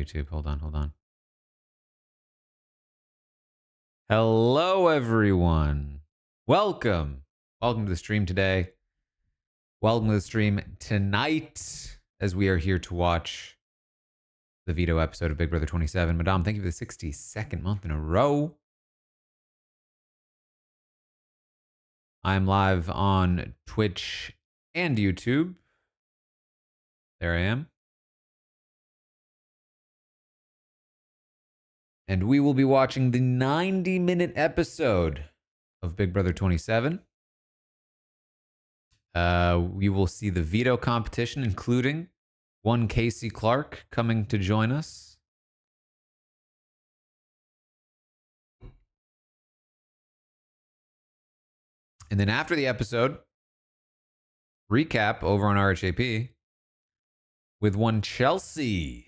YouTube. Hold on, hold on. Hello, everyone. Welcome. Welcome to the stream today. Welcome to the stream tonight as we are here to watch the Veto episode of Big Brother 27. Madame, thank you for the 62nd month in a row. I'm live on Twitch and YouTube. There I am. And we will be watching the 90-minute episode of Big Brother 27. We will see the veto competition, including one Casey Clark coming to join us. And then after the episode, recap over on RHAP with one Chelsea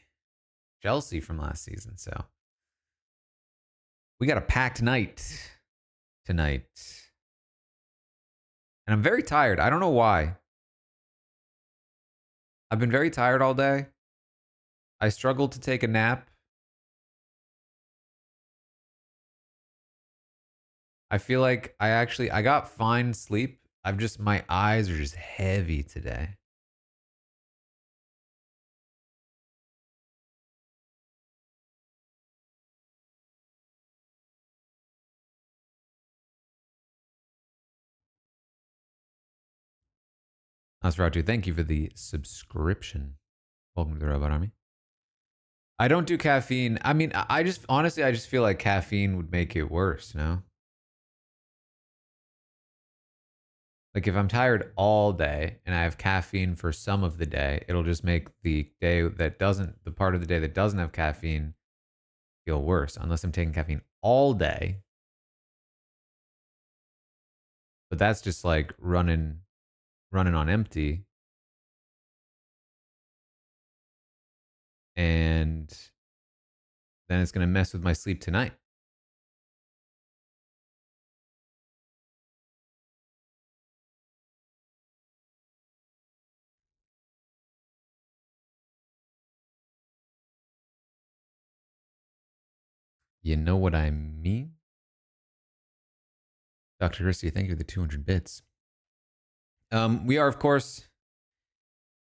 from last season. So we got a packed night tonight. And I'm very tired. I don't know why. I've been very tired all day. I struggled to take a nap. I feel like I got fine sleep. My eyes are just heavy today. Nosferatu, thank you for the subscription. Welcome to the Robot Army. I don't do caffeine. I mean, I just feel like caffeine would make it worse, no? Like if I'm tired all day and I have caffeine for some of the day, it'll just make the part of the day that doesn't have caffeine feel worse, unless I'm taking caffeine all day. But that's just like running on empty. And then it's going to mess with my sleep tonight. You know what I mean? Dr. Christie, thank you for the 200 bits. We are, of course,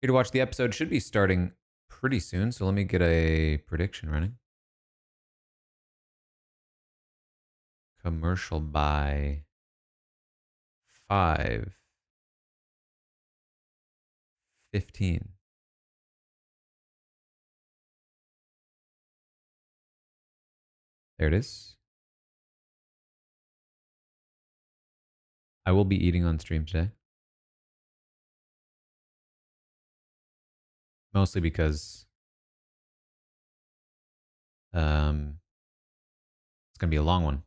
here to watch the episode. Should be starting pretty soon, so let me get a prediction running. Commercial by 5:15. There it is. I will be eating on stream today. Mostly because it's going to be a long one.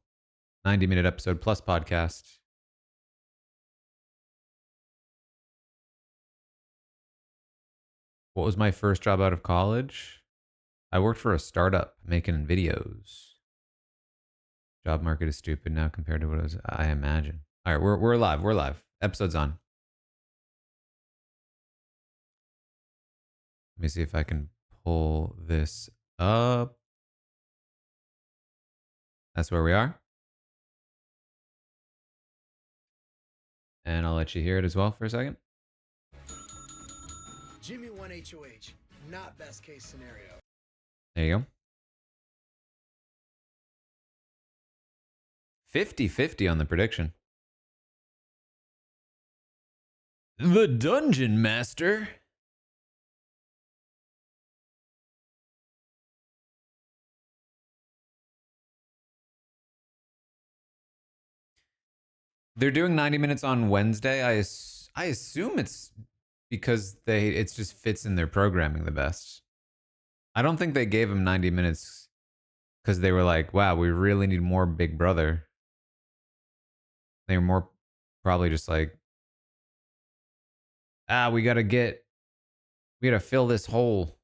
90-minute episode plus podcast. What was my first job out of college? I worked for a startup making videos. Job market is stupid now compared to what it was, I imagine. All right, we're live. We're live. Episode's on. Let me see if I can pull this up. That's where we are. And I'll let you hear it as well for a second. Jimmy won HOH. Not best case scenario. There you go. 50-50 on the prediction. The Dungeon Master. They're doing 90 minutes on Wednesday. I assume it's because it just fits in their programming the best. I don't think they gave him 90 minutes because they were like, wow, we really need more Big Brother. They were more probably just like, we gotta fill this hole.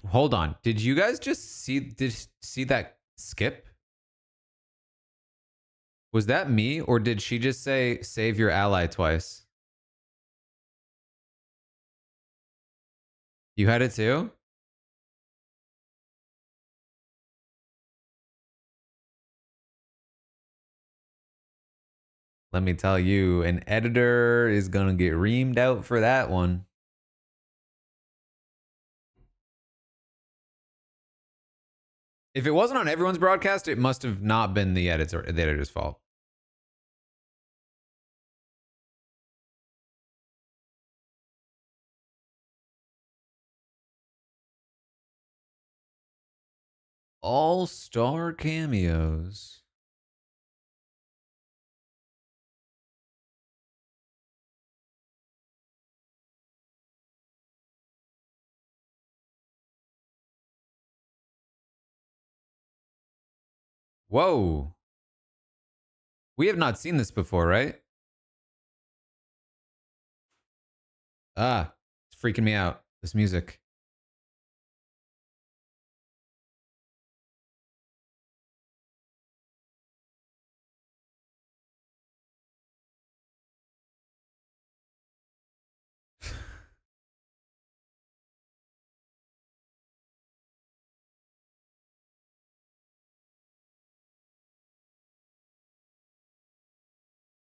Hold on. Did you guys just see that skip? Was that me, or did she just say save your ally twice? You had it too? Let me tell you, an editor is gonna get reamed out for that one. If it wasn't on everyone's broadcast, it must have not been the editor's fault. All-star cameos. Whoa. We have not seen this before, right? Ah, it's freaking me out. This music.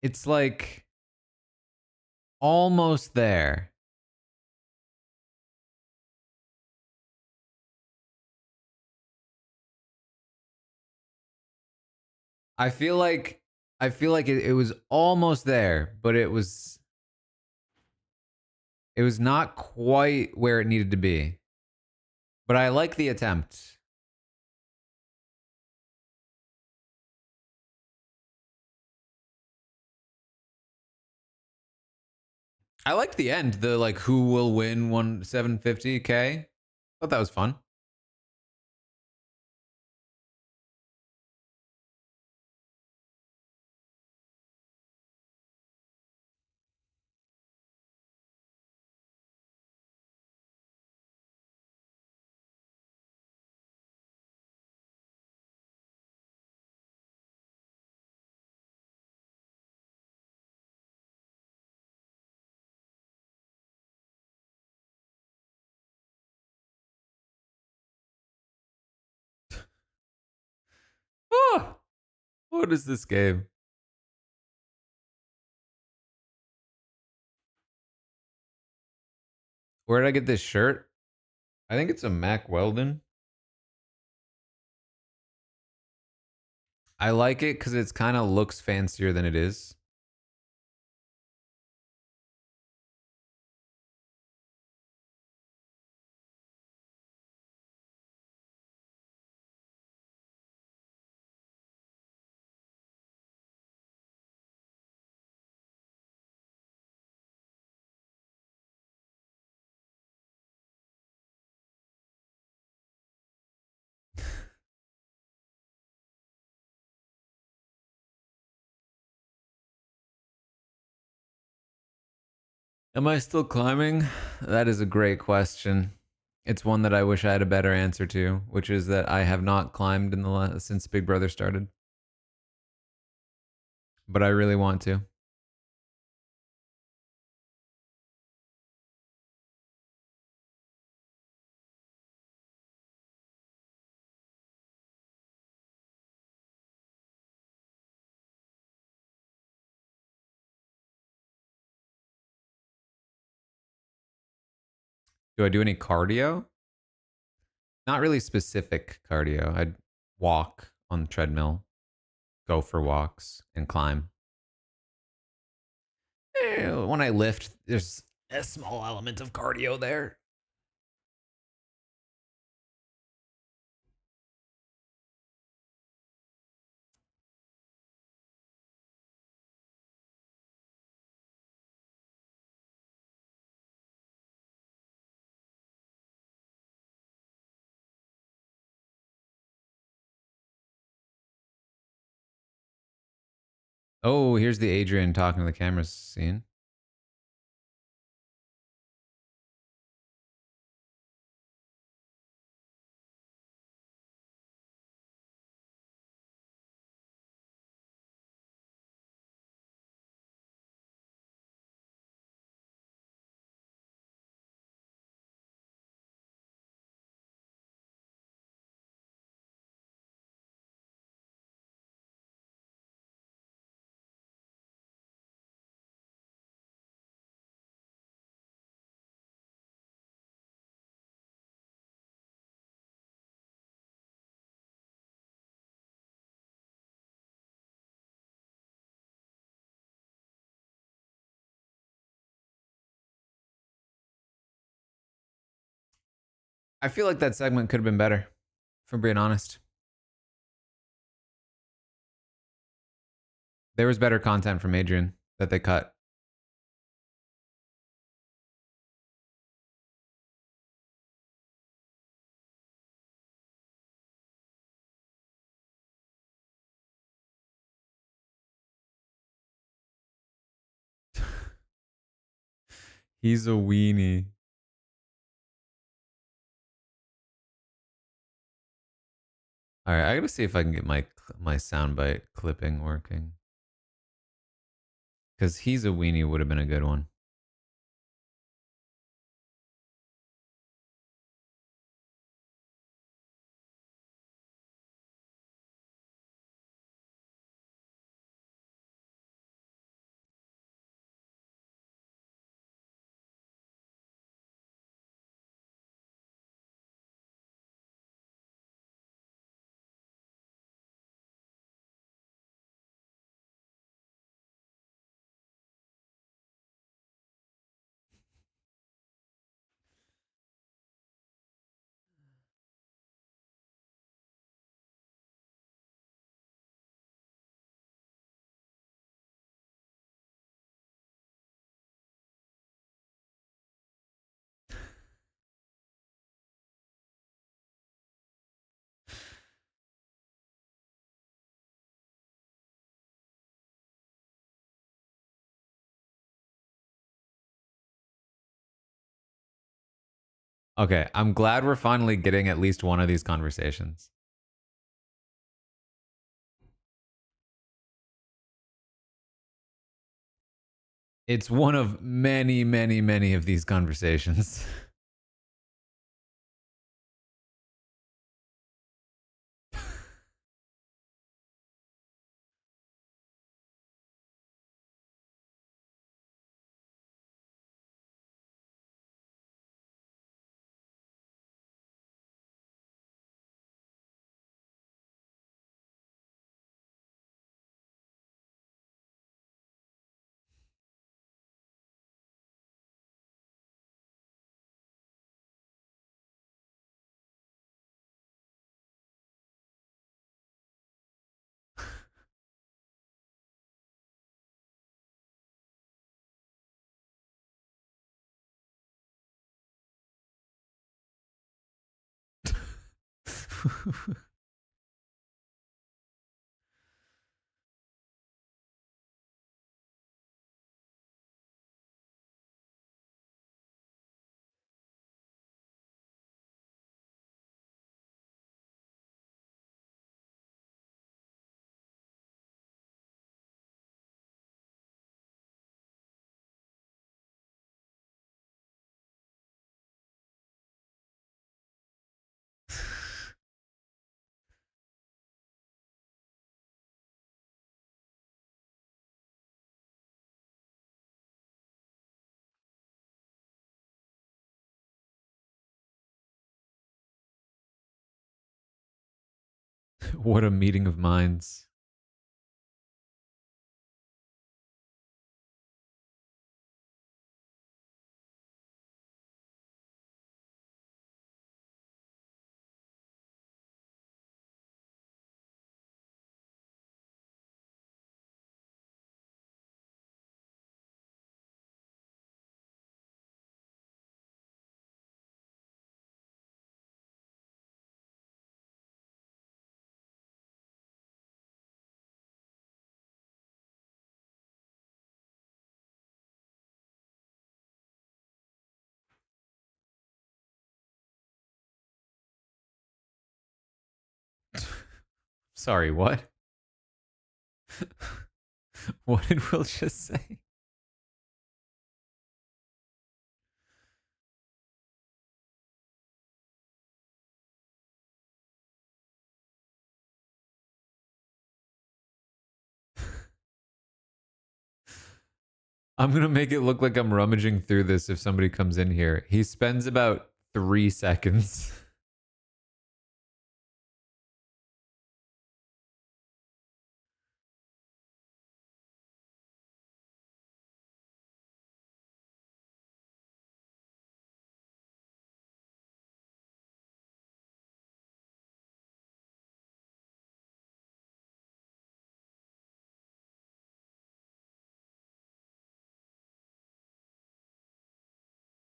It's like almost there. I feel like it was almost there, but it was not quite where it needed to be. But I like the attempt. I liked the end, the like who will win 750K. Thought that was fun. Oh, what is this game? Where did I get this shirt? I think it's a Mac Weldon. I like it because it's kind of looks fancier than it is. Am I still climbing? That is a great question. It's one that I wish I had a better answer to, which is that I have not climbed in the since Big Brother started, but I really want to. Do I do any cardio? Not really specific cardio. I'd walk on the treadmill, go for walks, and climb. When I lift, there's a small element of cardio there. Oh, here's the Adrian talking to the camera scene. I feel like that segment could have been better, if I'm being honest. There was better content from Adrian that they cut. He's a weenie. All right, I gotta see if I can get my soundbite clipping working. Because he's a weenie would have been a good one. Okay, I'm glad we're finally getting at least one of these conversations. It's one of many, many, many of these conversations. What a meeting of minds. Sorry, what? What did Will just say? I'm gonna make it look like I'm rummaging through this if somebody comes in here. He spends about 3 seconds.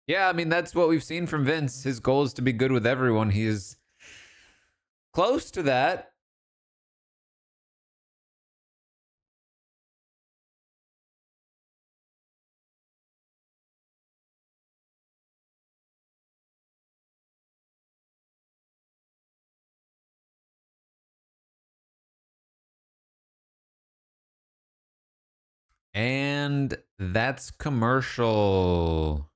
Yeah, I mean, that's what we've seen from Vince. His goal is to be good with everyone. He is close to that. And that's commercial.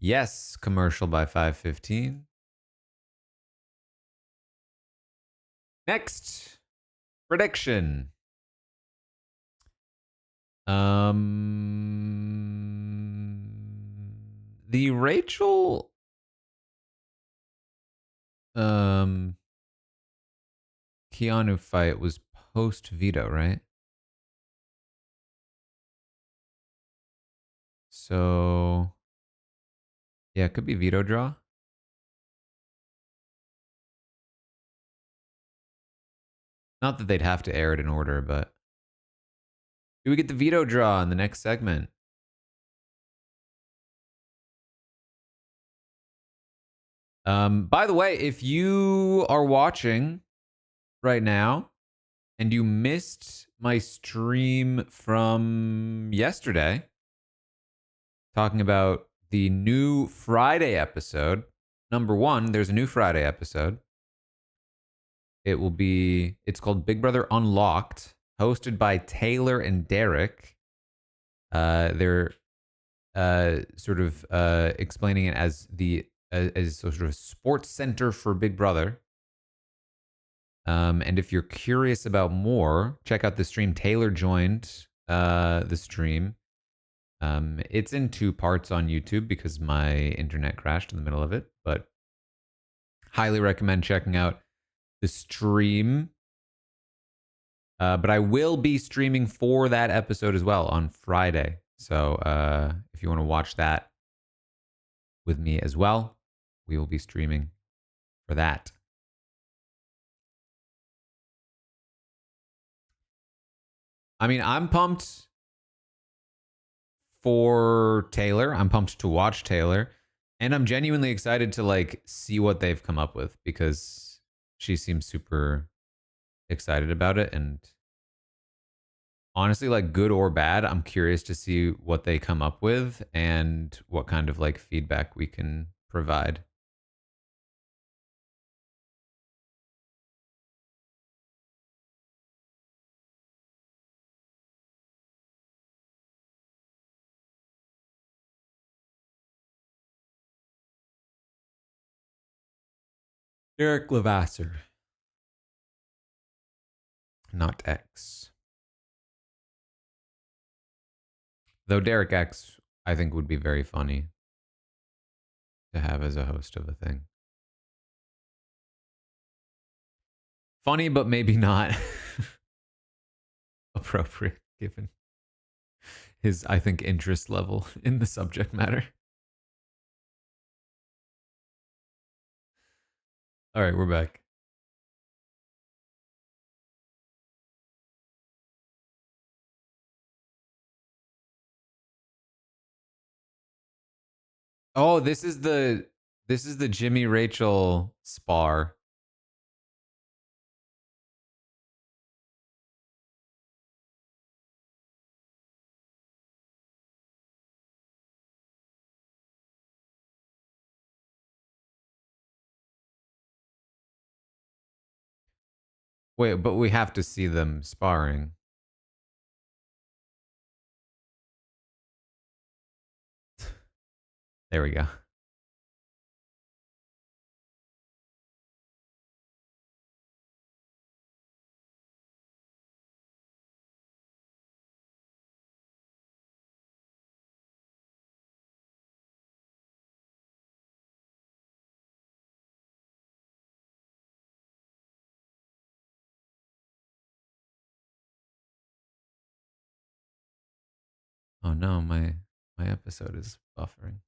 Yes, commercial by 5:15. Next, prediction. The Rachel um Keanu fight was post Veto, right? So yeah, it could be Veto draw. Not that they'd have to air it in order, but do we get the Veto draw in the next segment? By the way, if you are watching right now and you missed my stream from yesterday talking about the new Friday episode, number one, there's a new Friday episode. It's called Big Brother Unlocked, hosted by Taylor and Derek. They're sort of explaining it as as sort of a sports center for Big Brother. And if you're curious about more, check out the stream. Taylor joined the stream. It's in two parts on YouTube because my internet crashed in the middle of it, but highly recommend checking out the stream. But I will be streaming for that episode as well on Friday. So if you want to watch that with me as well, we will be streaming for that. I mean, I'm pumped for Taylor. I'm pumped to watch Taylor. And I'm genuinely excited to like see what they've come up with because she seems super excited about it. And honestly, like good or bad, I'm curious to see what they come up with and what kind of like feedback we can provide. Derek Levasseur, not X. Though Derek X, I think would be very funny to have as a host of a thing. Funny, but maybe not appropriate given his, I think, interest level in the subject matter. All right, we're back. Oh, this is the Jimmy Rachel spar. Wait, but we have to see them sparring. There we go. Oh no, my episode is buffering.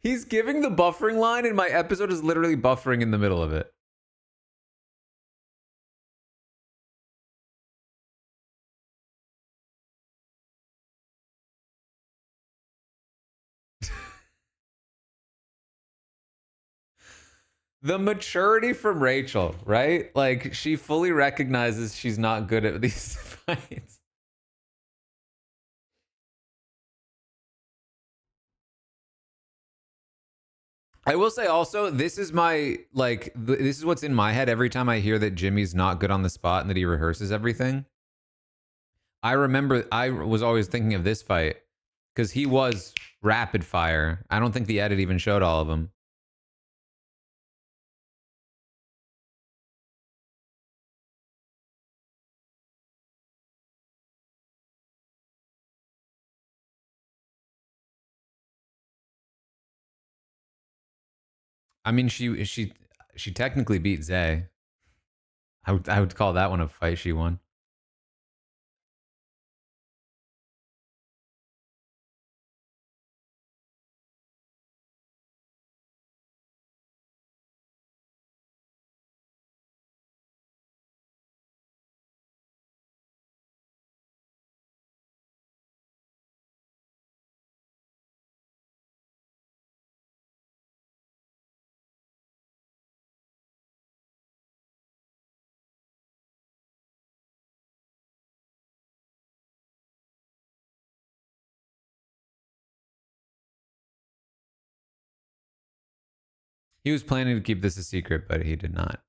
He's giving the buffering line, and my episode is literally buffering in the middle of it. The maturity from Rachel, right? Like, she fully recognizes she's not good at these fights. I will say also, this is my, like, this is what's in my head every time I hear that Jimmy's not good on the spot and that he rehearses everything. I remember I was always thinking of this fight because he was rapid fire. I don't think the edit even showed all of them. I mean, she technically beat Zay. I would call that one a fight she won. He was planning to keep this a secret, but he did not.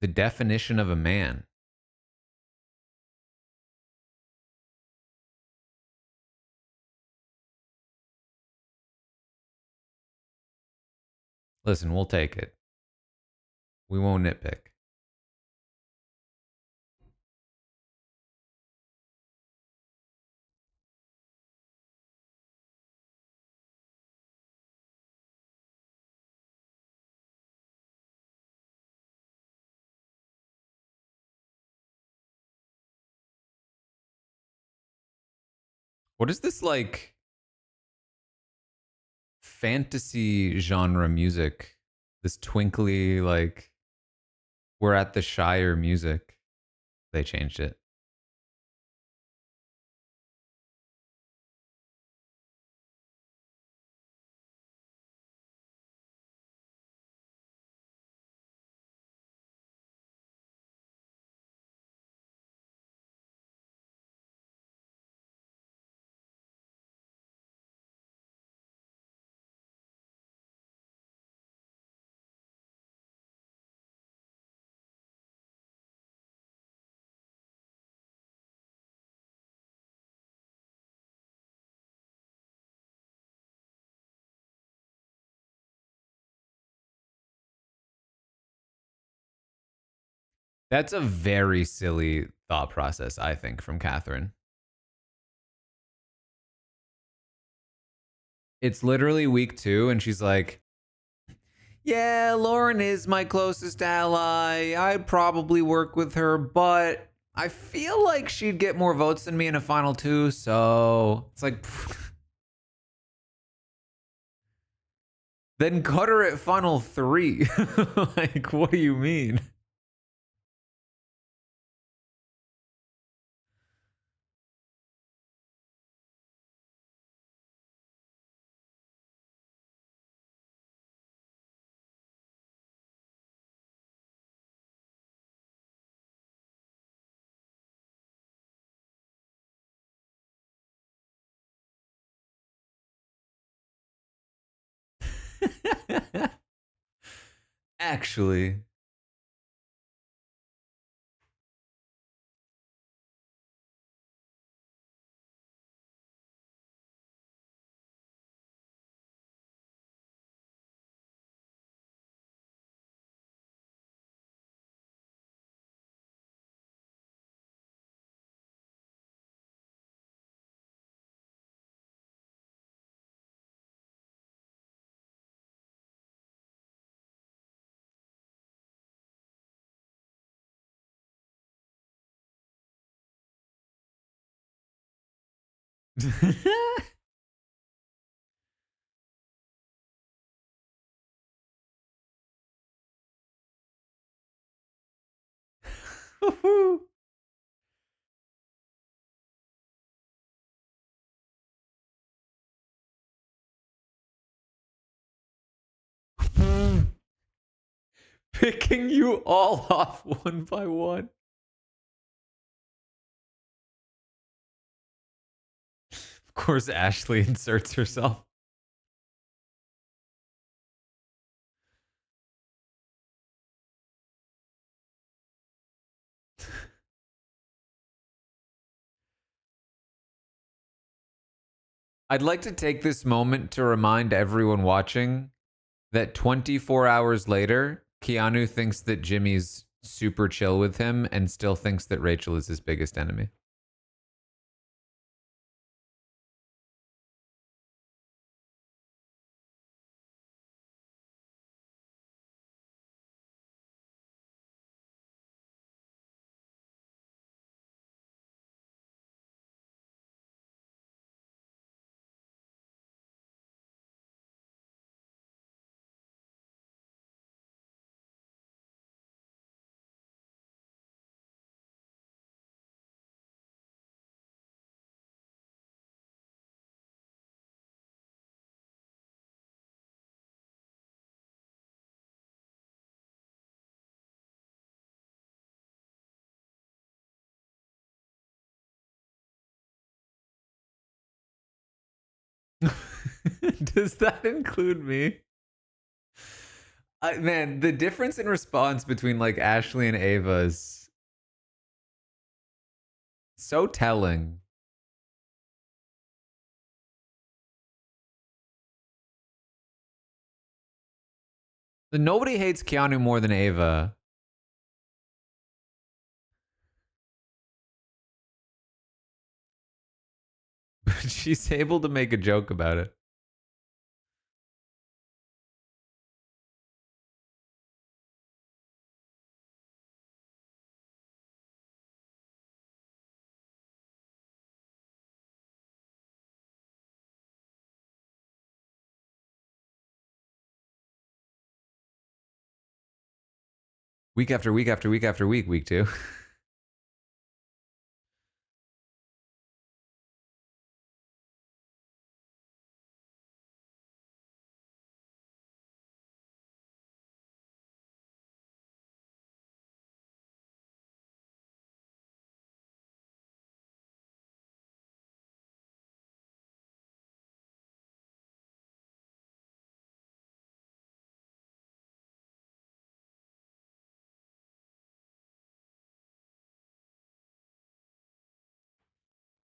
The definition of a man. Listen, we'll take it. We won't nitpick. What is this, like, fantasy genre music? This twinkly, like, we're at the Shire music. They changed it. That's a very silly thought process, I think, from Catherine. It's literally week 2, and she's like, yeah, Lauren is my closest ally. I'd probably work with her, but I feel like she'd get more votes than me in a final 2. So it's like, then cut her at final 3. Like, what do you mean? Actually, Picking you all off one by one. Of course, Ashley inserts herself. I'd like to take this moment to remind everyone watching that 24 hours later, Keanu thinks that Jimmy's super chill with him and still thinks that Rachel is his biggest enemy. Does that include me? Man, the difference in response between like Ashley and Ava is so telling. Nobody hates Keanu more than Ava. But she's able to make a joke about it. Week after week after week after week, week two.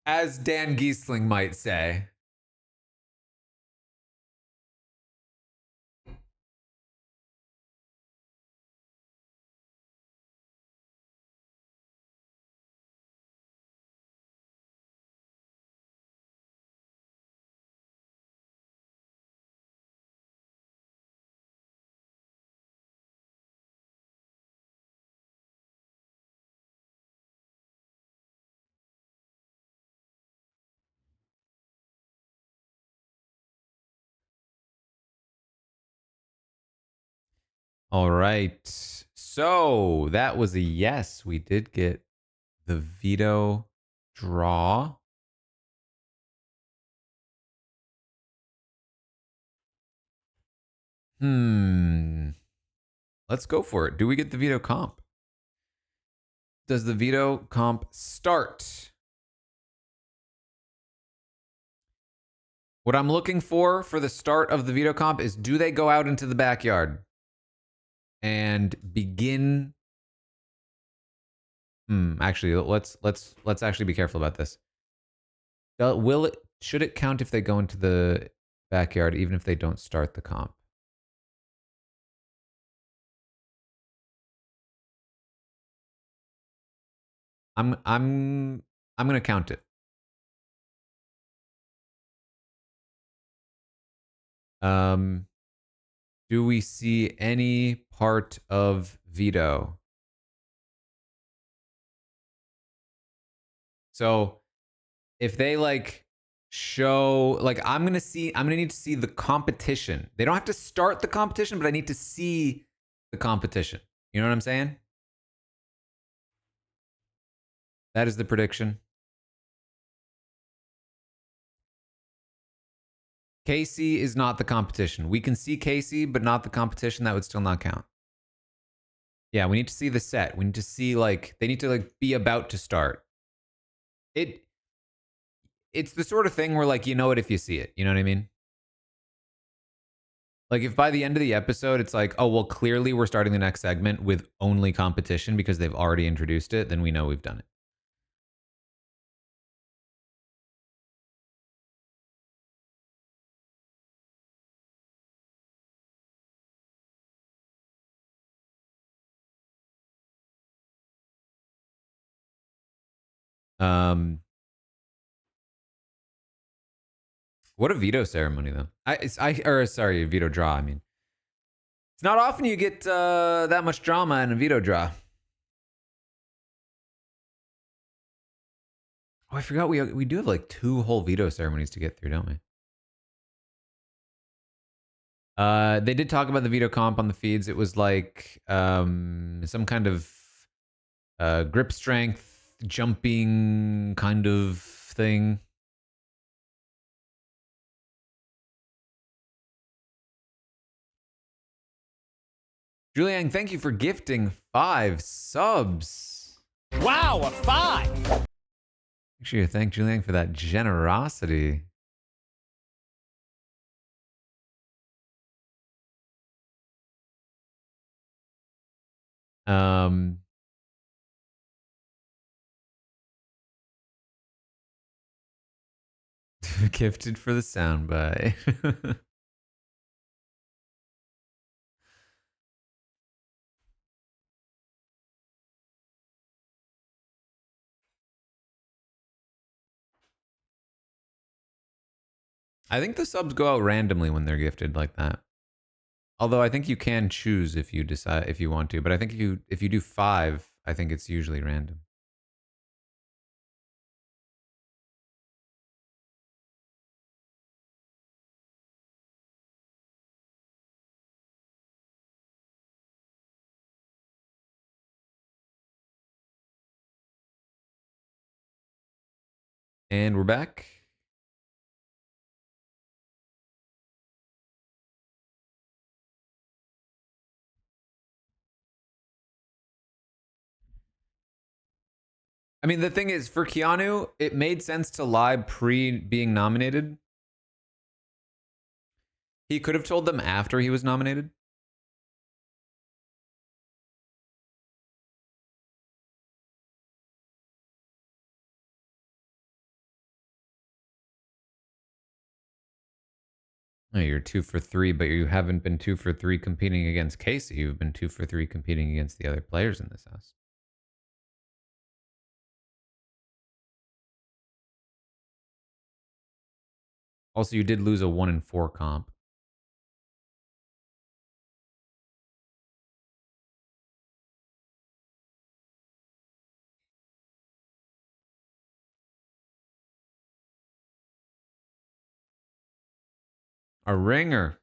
As Dan Giesling might say. All right. So that was a yes. We did get the veto draw. Let's go for it. Do we get the veto comp? Does the veto comp start? What I'm looking for the start of the veto comp is, do they go out into the backyard and begin? Actually, let's actually be careful about this. Should it count if they go into the backyard even if they don't start the comp? I'm gonna count it. Do we see any part of veto? So if they like show, like, I'm gonna need to see the competition. They don't have to start the competition, but I need to see the competition. You know what I'm saying? That is the prediction. Casey is not the competition. We can see Casey, but not the competition. That would still not count. Yeah, we need to see the set. We need to see, like, they need to, like, be about to start. It's the sort of thing where, like, you know it if you see it. You know what I mean? Like, if by the end of the episode it's like, oh, well, clearly we're starting the next segment with only competition because they've already introduced it, then we know we've done it. Um, what a veto ceremony, though. Sorry, a veto draw. I mean, it's not often you get that much drama in a veto draw. Oh, I forgot we do have like 2 whole veto ceremonies to get through, don't we? They did talk about the veto comp on the feeds. It was like some kind of grip strength, jumping kind of thing. Julian, thank you for gifting 5 subs. Wow, a 5! Make sure you thank Julian for that generosity. Um, gifted for the soundbite. I think the subs go out randomly when they're gifted like that. Although I think you can choose if you decide if you want to, but I think if you do 5, I think it's usually random. And we're back. I mean, the thing is, for Keanu, it made sense to lie pre being nominated. He could have told them after he was nominated. Oh, you're 2 for 3, but you haven't been 2 for 3 competing against Casey. You've been 2 for 3 competing against the other players in this house. Also, you did lose a 1 in 4 comp. A ringer.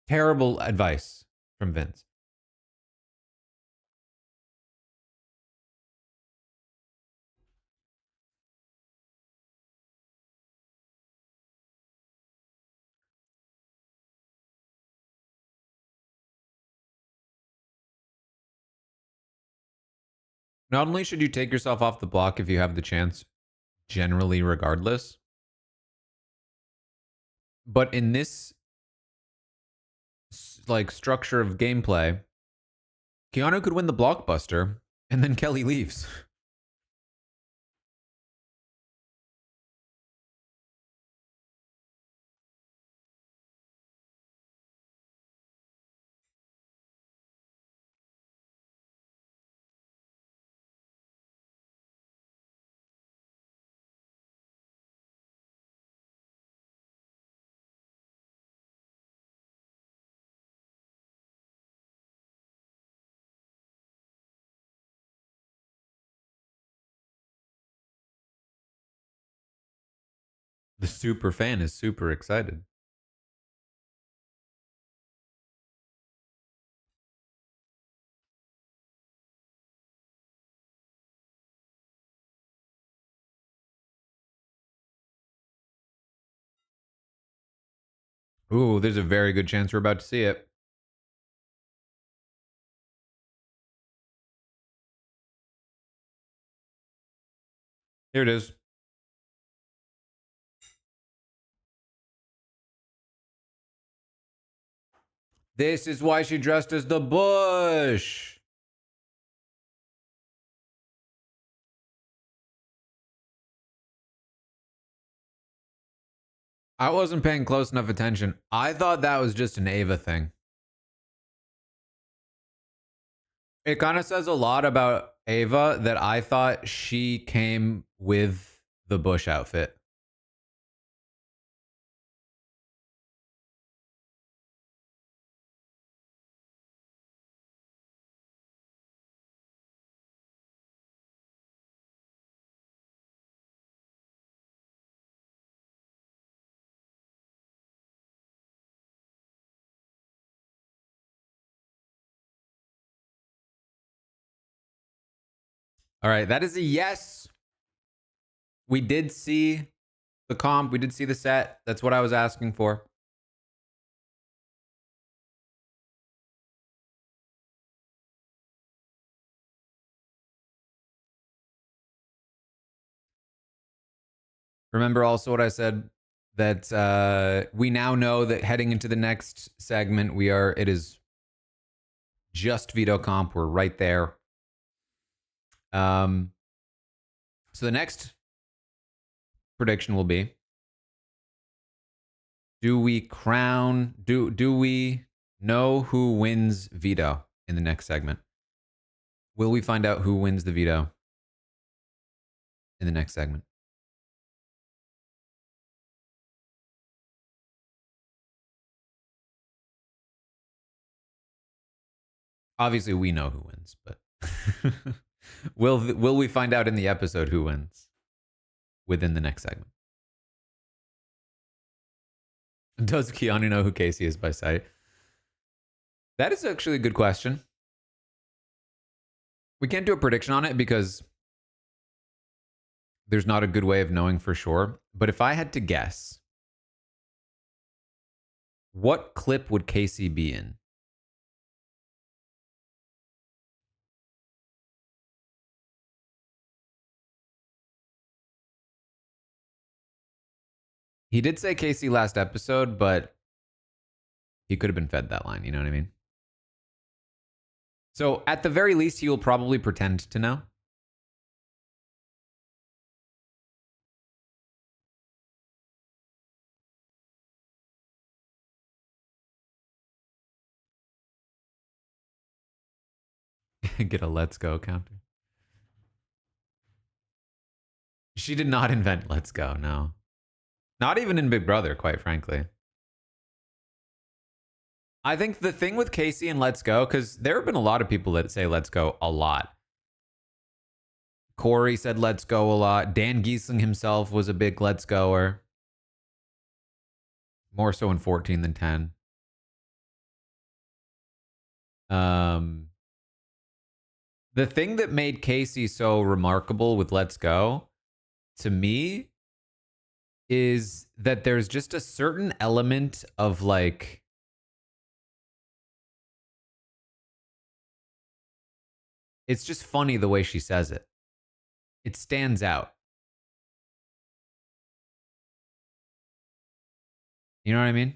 Terrible advice from Vince. Not only should you take yourself off the block if you have the chance, generally regardless, but in this like structure of gameplay, Keanu could win the blockbuster and then Kelly leaves. The super fan is super excited. Ooh, there's a very good chance we're about to see it. Here it is. This is why she dressed as the bush. I wasn't paying close enough attention. I thought that was just an Ava thing. It kind of says a lot about Ava that I thought she came with the bush outfit. All right, that is a yes. We did see the comp. We did see the set. That's what I was asking for. Remember also what I said, that we now know that heading into the next segment, it is just veto comp. We're right there. So the next prediction will be, do we know who wins veto in the next segment? Will we find out who wins the veto in the next segment? Obviously, we know who wins, but will we find out in the episode who wins within the next segment? Does Keanu know who Casey is by sight? That is actually a good question. We can't do a prediction on it because there's not a good way of knowing for sure. But if I had to guess, what clip would Casey be in? He did say Casey last episode, but he could have been fed that line. You know what I mean? So at the very least, he will probably pretend to know. Get a let's go counter. She did not invent let's go, no. Not even in Big Brother, quite frankly. I think the thing with Casey and let's go, because there have been a lot of people that say let's go a lot. Corey said let's go a lot. Dan Giesling himself was a big let's goer. More so in 14 than 10. The thing that made Casey so remarkable with let's go, to me, is that there's just a certain element of like, It's just funny the way she says it. It stands out. You know what I mean?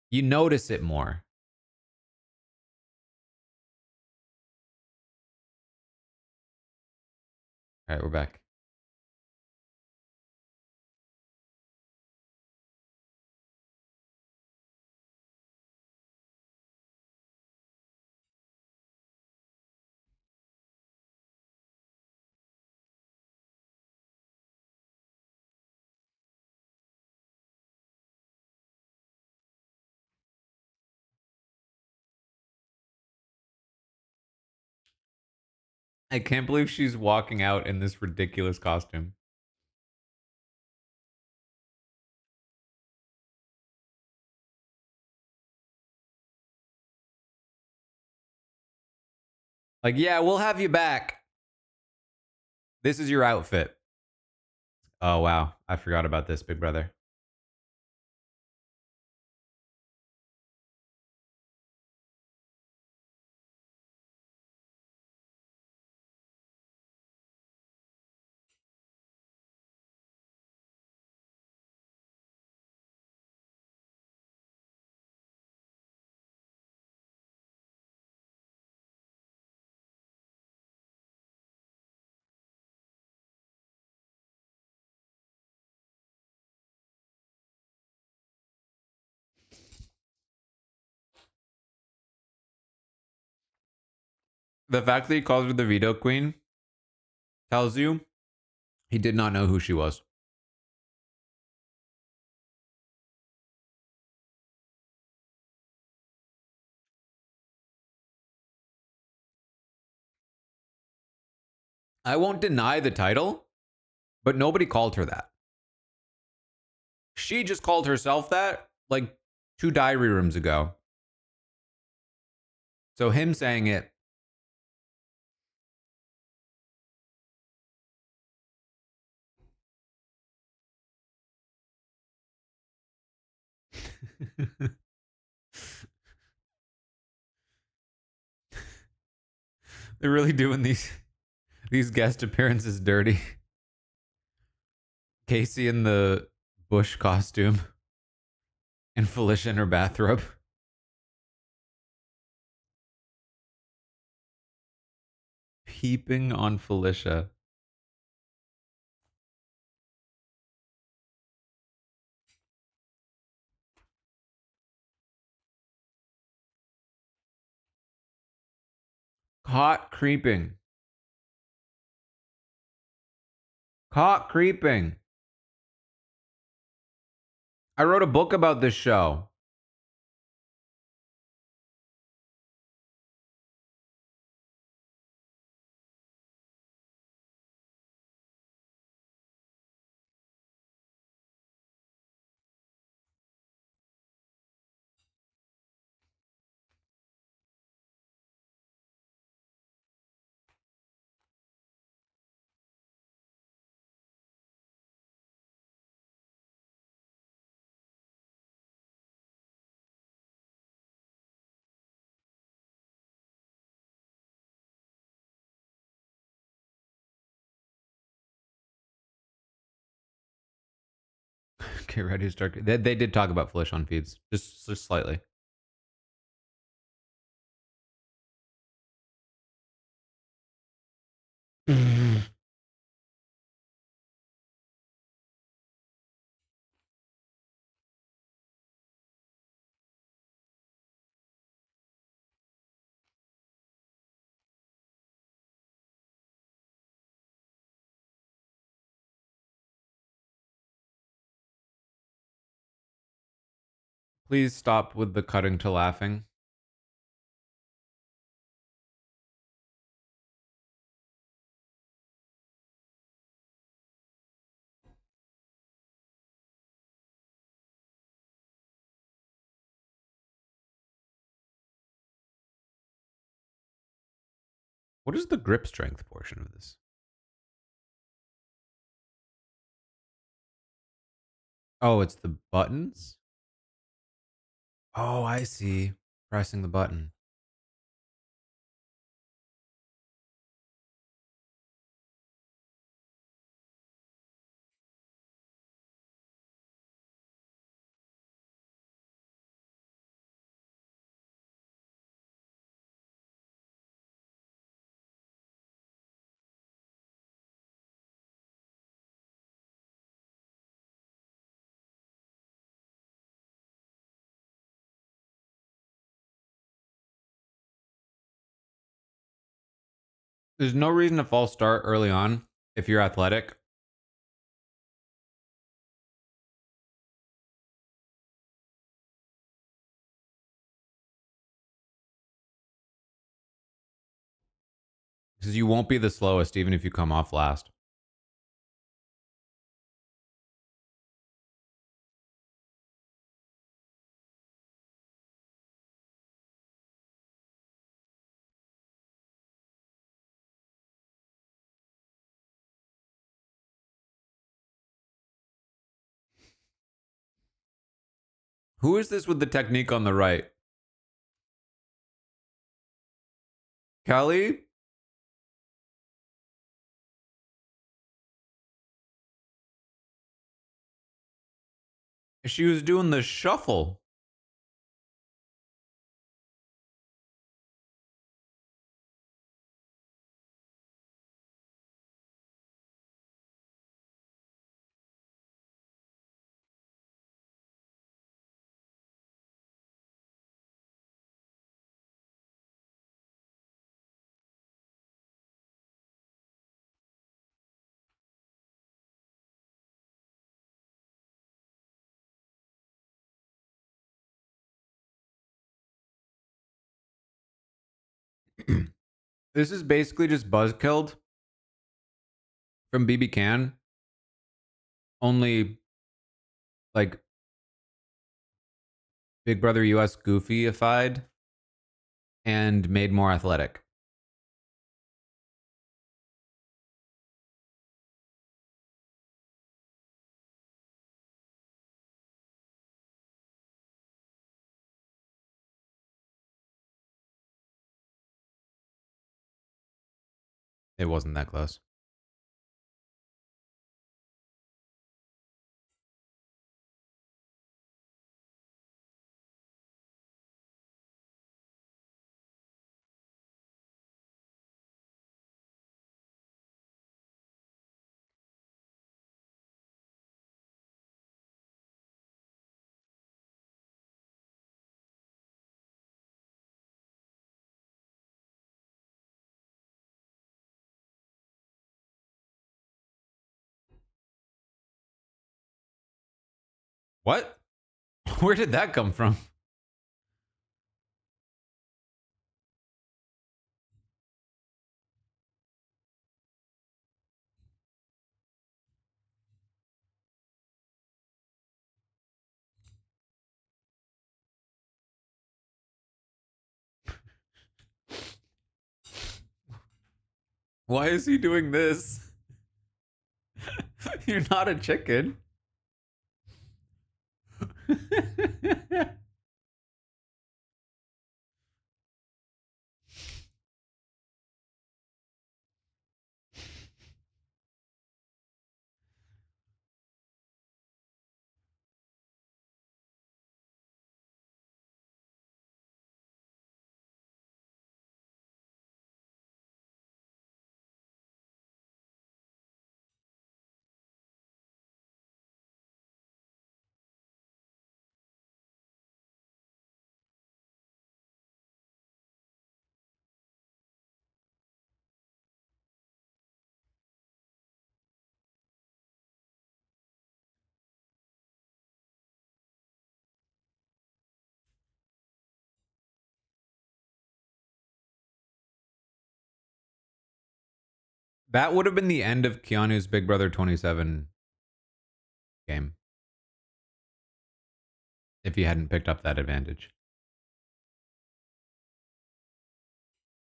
You notice it more. All right, we're back. I can't believe she's walking out in this ridiculous costume. Like, yeah, we'll have you back. This is your outfit. Oh, wow. I forgot about this, big brother. The fact that he calls her the Veto Queen tells you he did not know who she was. I won't deny the title, but nobody called her that. She just called herself that like 2 diary rooms ago. So him saying it. They're really doing these guest appearances dirty. Casey in the bush costume and Felicia in her bathrobe. Peeping on Felicia. Caught creeping. Caught creeping. I wrote a book about this show. Get ready to start. They did talk about Felicia on feeds, just slightly. Please stop with the cutting to laughing. What is the grip strength portion of this? Oh, it's the buttons? Oh, I see. Pressing the button. There's no reason to false start early on if you're athletic. Because you won't be the slowest even if you come off last. Who is this with the technique on the right? Kelly? She was doing the shuffle. This is basically just buzzkilled from BB Can. Only like Big Brother US goofyified and made more athletic. It wasn't that close. What? Where did that come from? Why is he doing this? You're not a chicken. That would have been the end of Keanu's Big Brother 27 game if he hadn't picked up that advantage.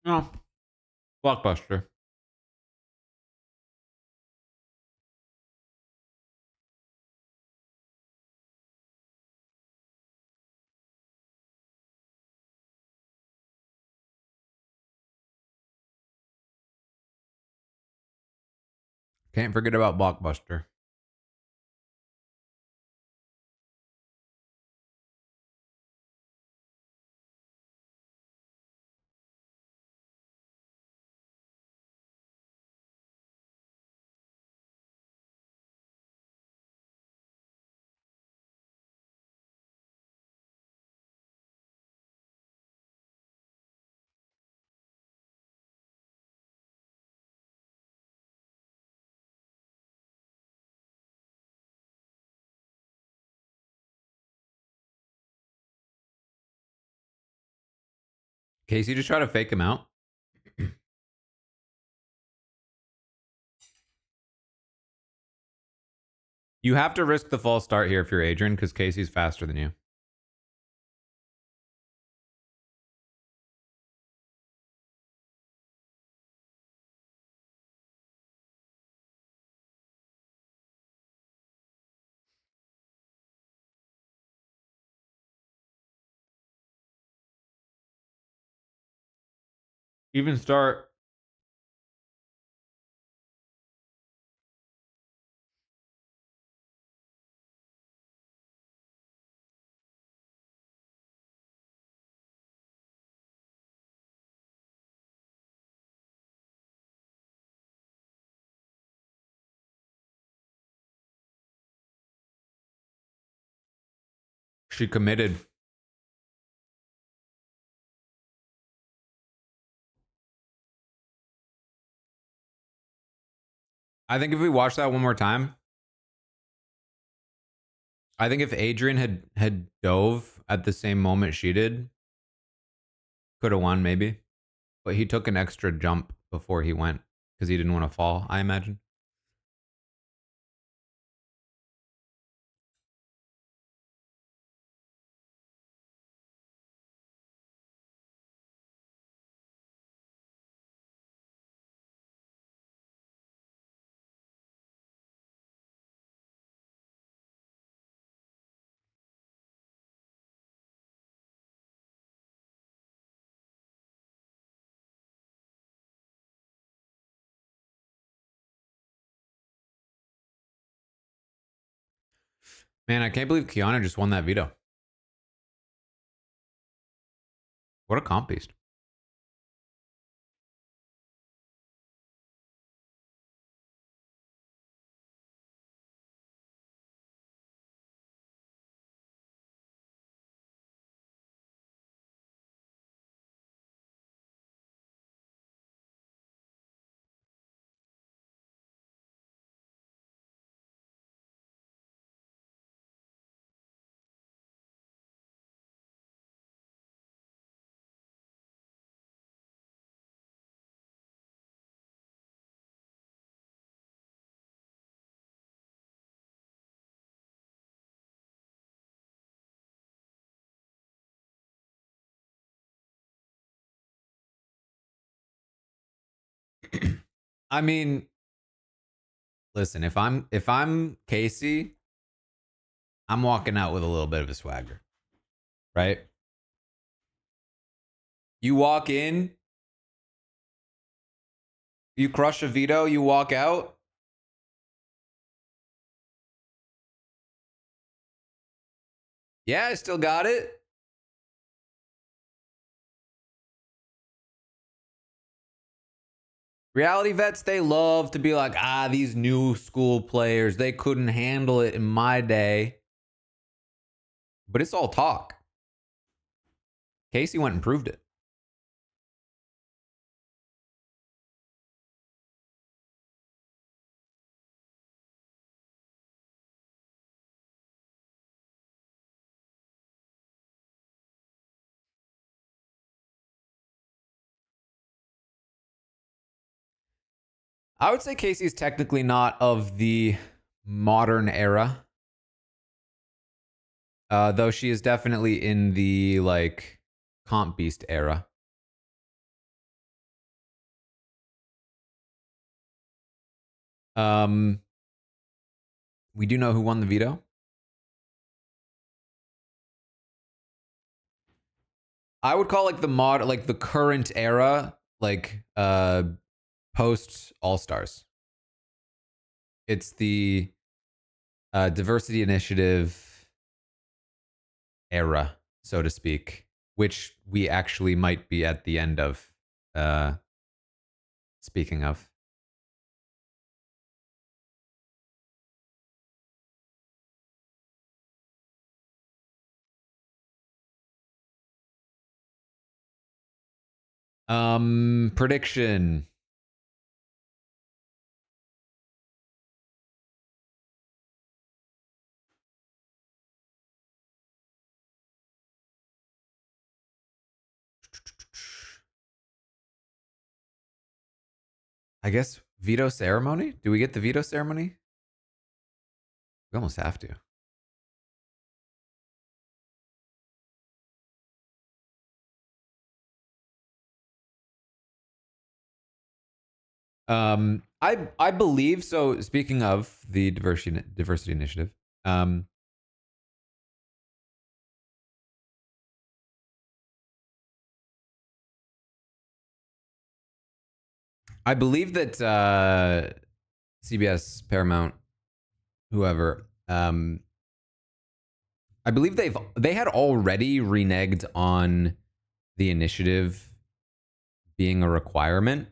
No. Blockbuster. Can't forget about Blockbuster. Casey just try to fake him out. You have to risk the false start here if you're Adrian, because Casey's faster than you. Even start. She committed. I think if we watch that one more time, I think if Adrian had dove at the same moment she did, could have won maybe. But he took an extra jump before he went because he didn't want to fall, I imagine. Man, I can't believe Kiana just won that veto. What a comp beast. I mean, listen, if I'm Casey, I'm walking out with a little bit of a swagger, right? You walk in, you crush a veto, you walk out. Yeah, I still got it. Reality vets, they love to be like, these new school players, they couldn't handle it in my day. But it's all talk. Casey went and proved it. I would say Casey is technically not of the modern era. Though she is definitely in the like comp beast era. Um, we do know who won the veto. I would call like the current era, like post All Stars. It's the diversity initiative era, so to speak, which we actually might be at the end of. Speaking of. Prediction. I guess veto ceremony? Do we get the veto ceremony? We almost have to. I believe so. Speaking of the diversity initiative, I believe that CBS, Paramount, whoever, I believe they had already reneged on the initiative being a requirement.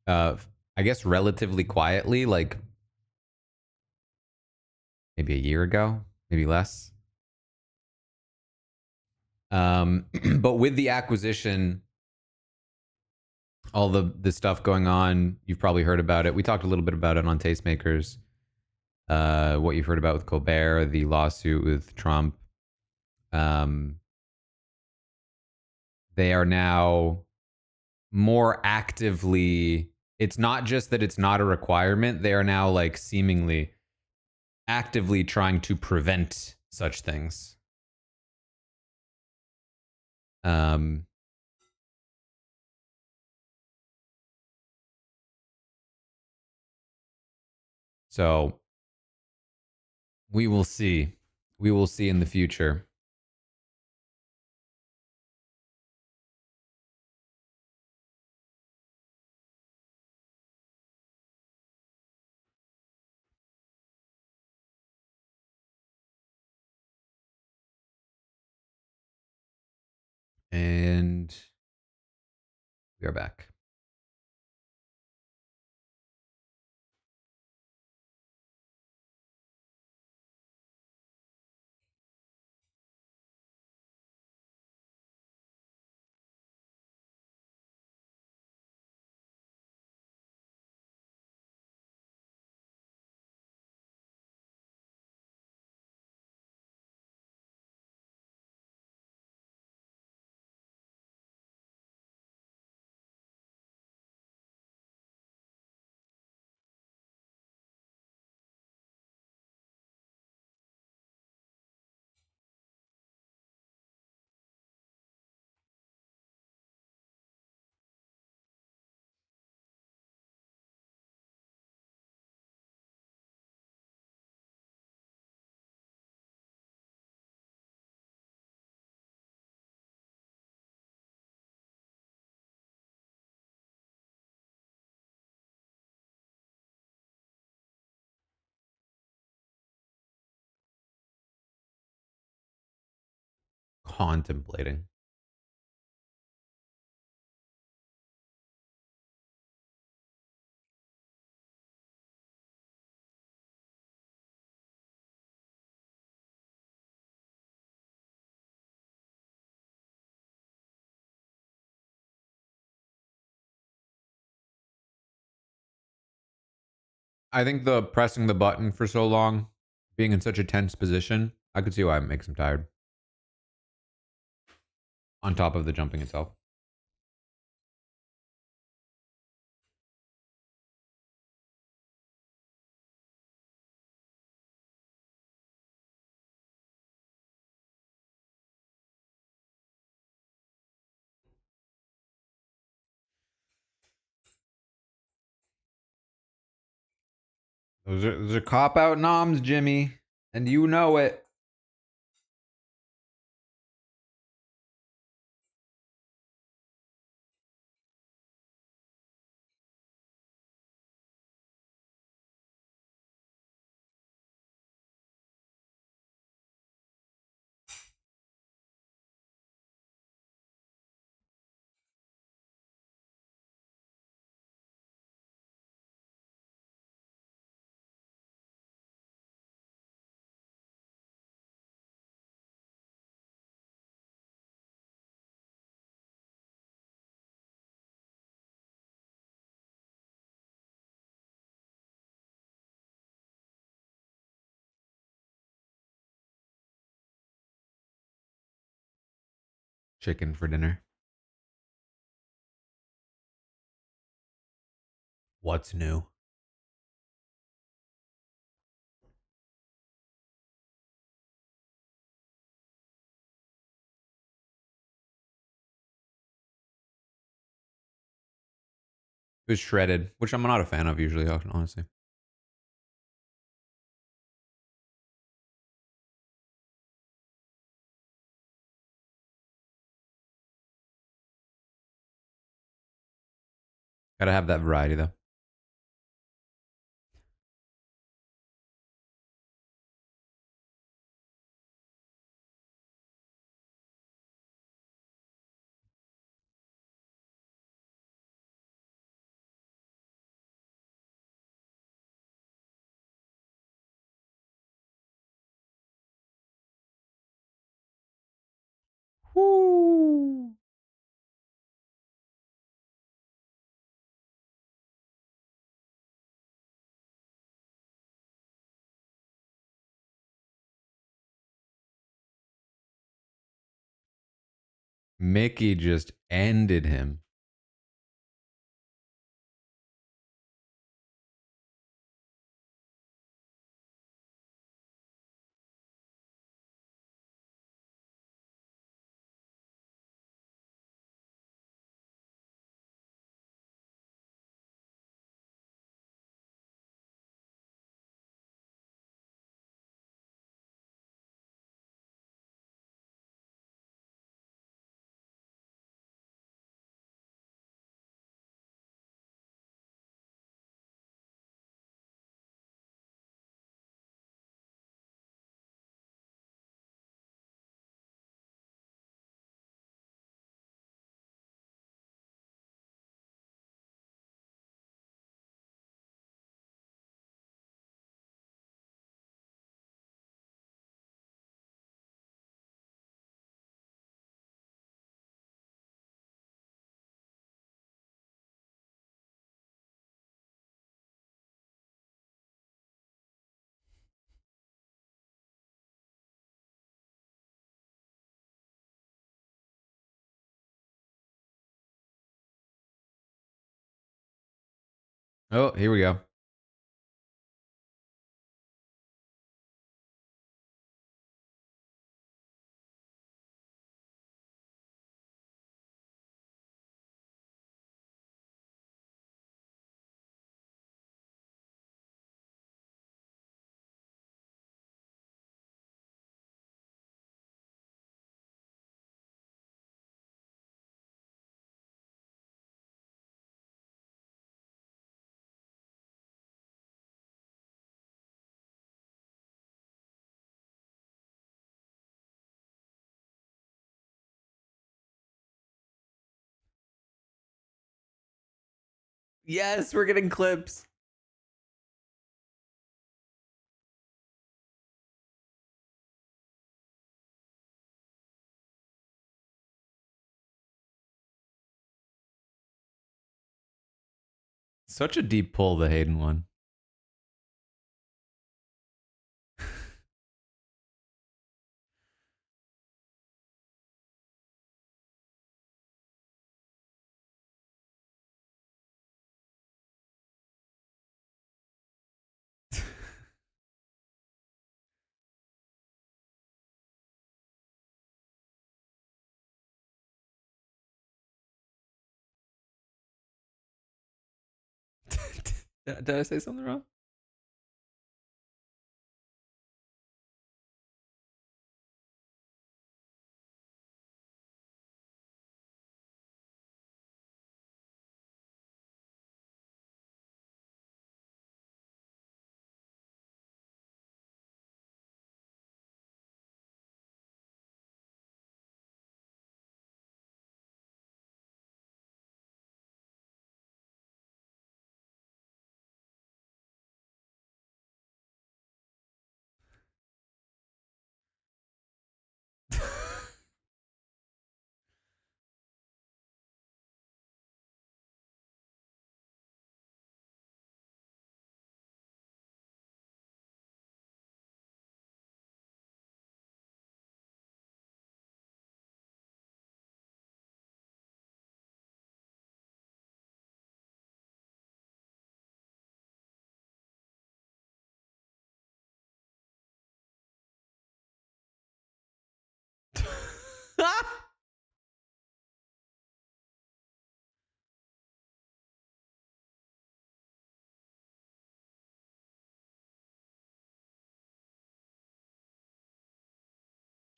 I guess relatively quietly, like maybe a year ago, maybe less. But with the acquisition, all the stuff going on, you've probably heard about it. We talked a little bit about it on Tastemakers. What you've heard about with Colbert, the lawsuit with Trump. They are now more actively. It's not just that it's not a requirement. They are now like seemingly actively trying to prevent such things. Um, so we will see. We will see in the future. And we are back. Contemplating. I think the pressing the button for so long, being in such a tense position, I could see why it makes him tired. On top of the jumping itself. Those are cop out noms, Jimmy, and you know it. Chicken for dinner. What's new? It was shredded, which I'm not a fan of usually, honestly. Gotta have that variety though. Woo! Mickey just ended him. Oh, here we go. Yes, we're getting clips. Such a deep pull, the Hayden one. Did I say something wrong?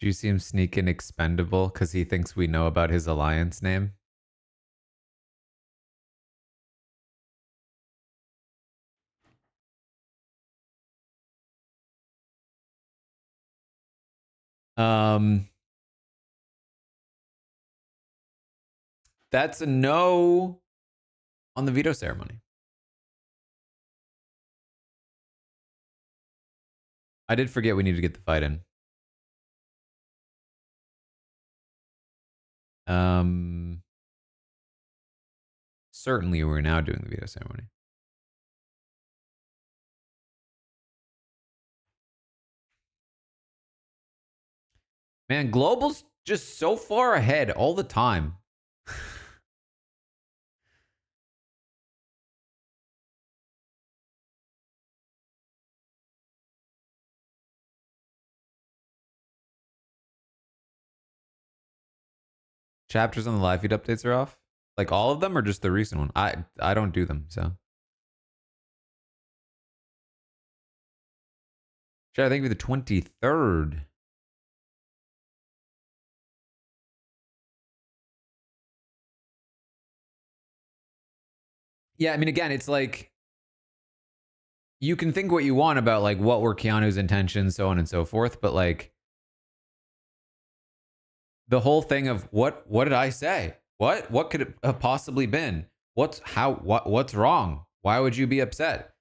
Do you see him sneaking expendable because he thinks we know about his alliance name? That's a no on the veto ceremony. I did forget we need to get the fight in. Certainly we're now doing the veto ceremony. Man, Global's just so far ahead all the time. Chapters on the live feed updates are off? Like all of them or just the recent one? I don't do them, so. Should I think of the 23rd? Yeah, I mean, again, it's like you can think what you want about like what were Keanu's intentions, so on and so forth, but like the whole thing of what did I say? What could it have possibly been? What's wrong? Why would you be upset?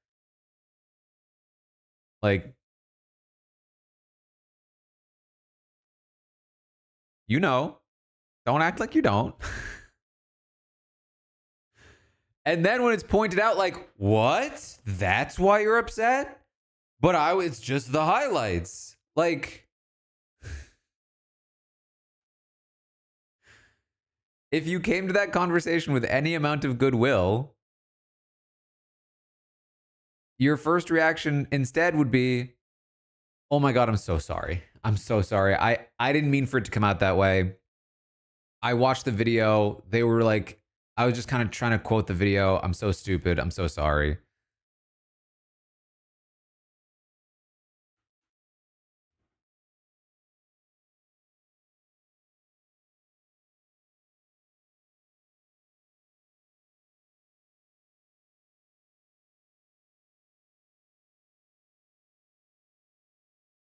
Like, you know, don't act like you don't. And then when it's pointed out, like, what? That's why you're upset? But it's just the highlights. Like, if you came to that conversation with any amount of goodwill, your first reaction instead would be, oh my God, I'm so sorry. I'm so sorry. I didn't mean for it to come out that way. I watched the video. They were like, I was just kind of trying to quote the video. I'm so stupid. I'm so sorry.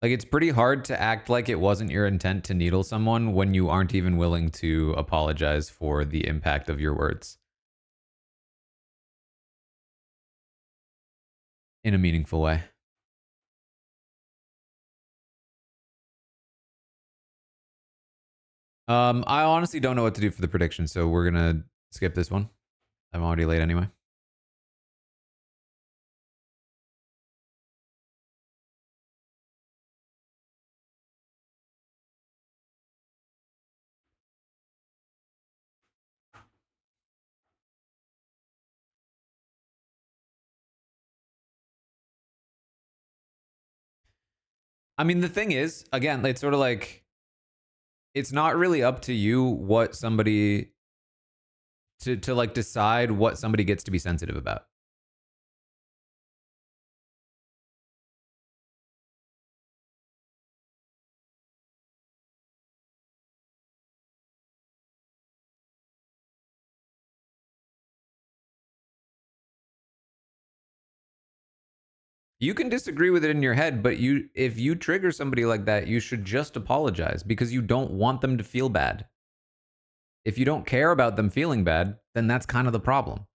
Like, it's pretty hard to act like it wasn't your intent to needle someone when you aren't even willing to apologize for the impact of your words in a meaningful way. I honestly don't know what to do for the prediction, so we're gonna skip this one. I'm already late anyway. I mean, the thing is, again, it's sort of like it's not really up to you what somebody to like decide what somebody gets to be sensitive about. You can disagree with it in your head, but if you trigger somebody like that, you should just apologize because you don't want them to feel bad. If you don't care about them feeling bad, then that's kind of the problem.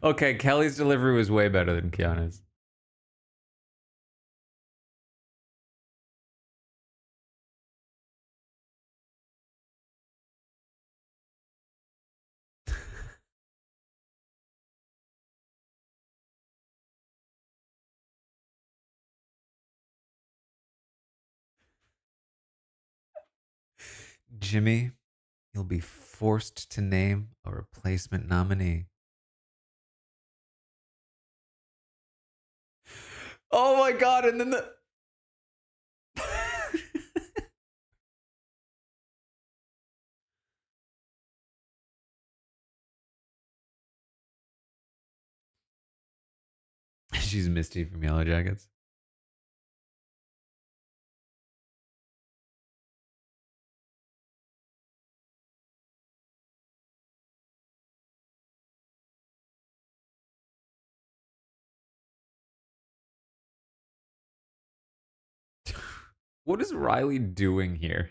Okay, Kelly's delivery was way better than Keanu's. Jimmy, you'll be forced to name a replacement nominee. Oh my god, and then the she's Misty from Yellow Jackets. What is Riley doing here?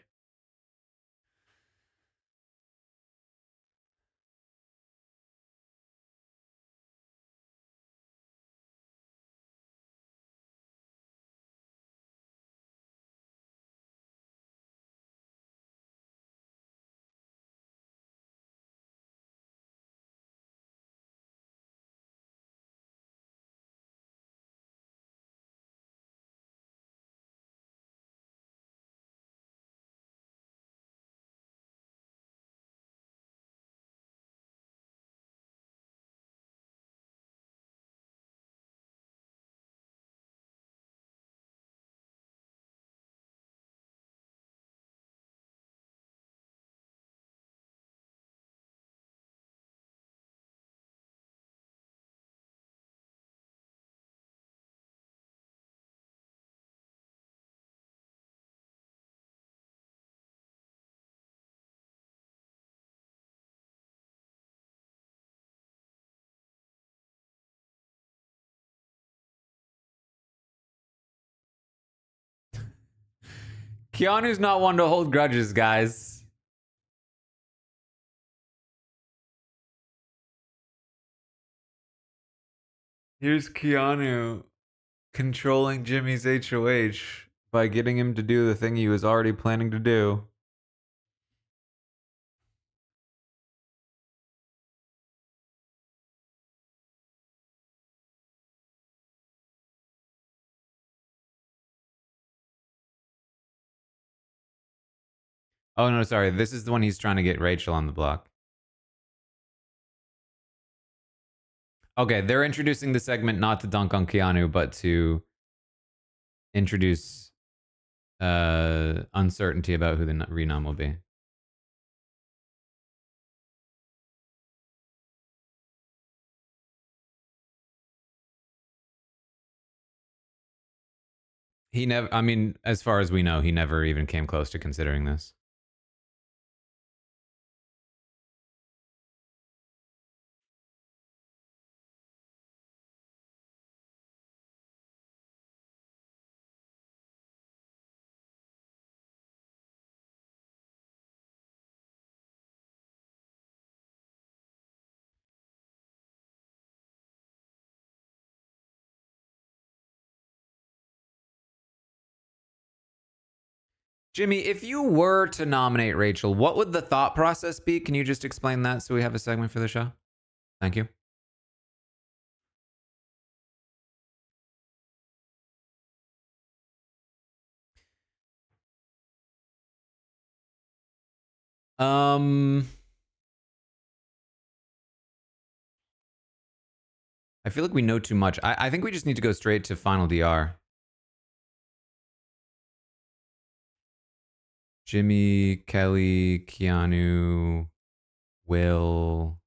Keanu's not one to hold grudges, guys. Here's Keanu controlling Jimmy's HOH by getting him to do the thing he was already planning to do. Oh no, sorry. This is the one he's trying to get Rachel on the block. Okay, they're introducing the segment not to dunk on Keanu, but to introduce uncertainty about who the renom will be. He never, I mean, as far as we know, he never even came close to considering this. Jimmy, if you were to nominate Rachel, what would the thought process be? Can you just explain that so we have a segment for the show? Thank you. I feel like we know too much. I think we just need to go straight to final DR. Jimmy, Kelly, Keanu, Will,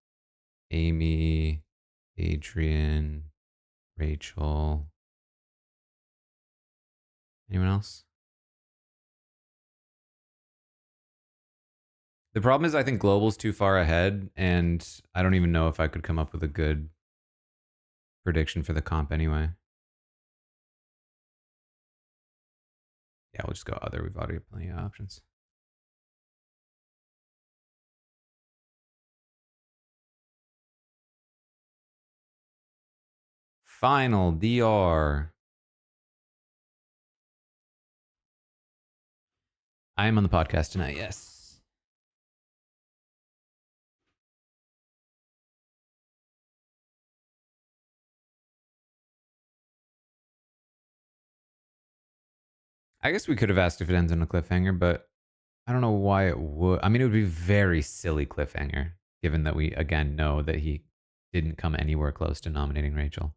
Amy, Adrian, Rachel. Anyone else? The problem is I think Global's too far ahead, and I don't even know if I could come up with a good prediction for the comp anyway. Yeah, we'll just go other. We've already got plenty of options. Final DR. I am on the podcast tonight, yes. I guess we could have asked if it ends on a cliffhanger, but I don't know why it would. I mean, it would be a very silly cliffhanger, given that we, again, know that he didn't come anywhere close to nominating Rachel.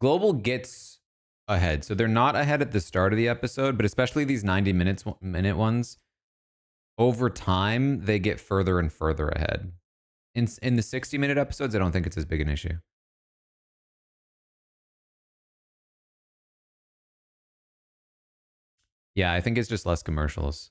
Global gets ahead. So they're not ahead at the start of the episode, but especially these 90 minute ones, over time, they get further and further ahead. In the 60-minute episodes, I don't think it's as big an issue. Yeah, I think it's just less commercials.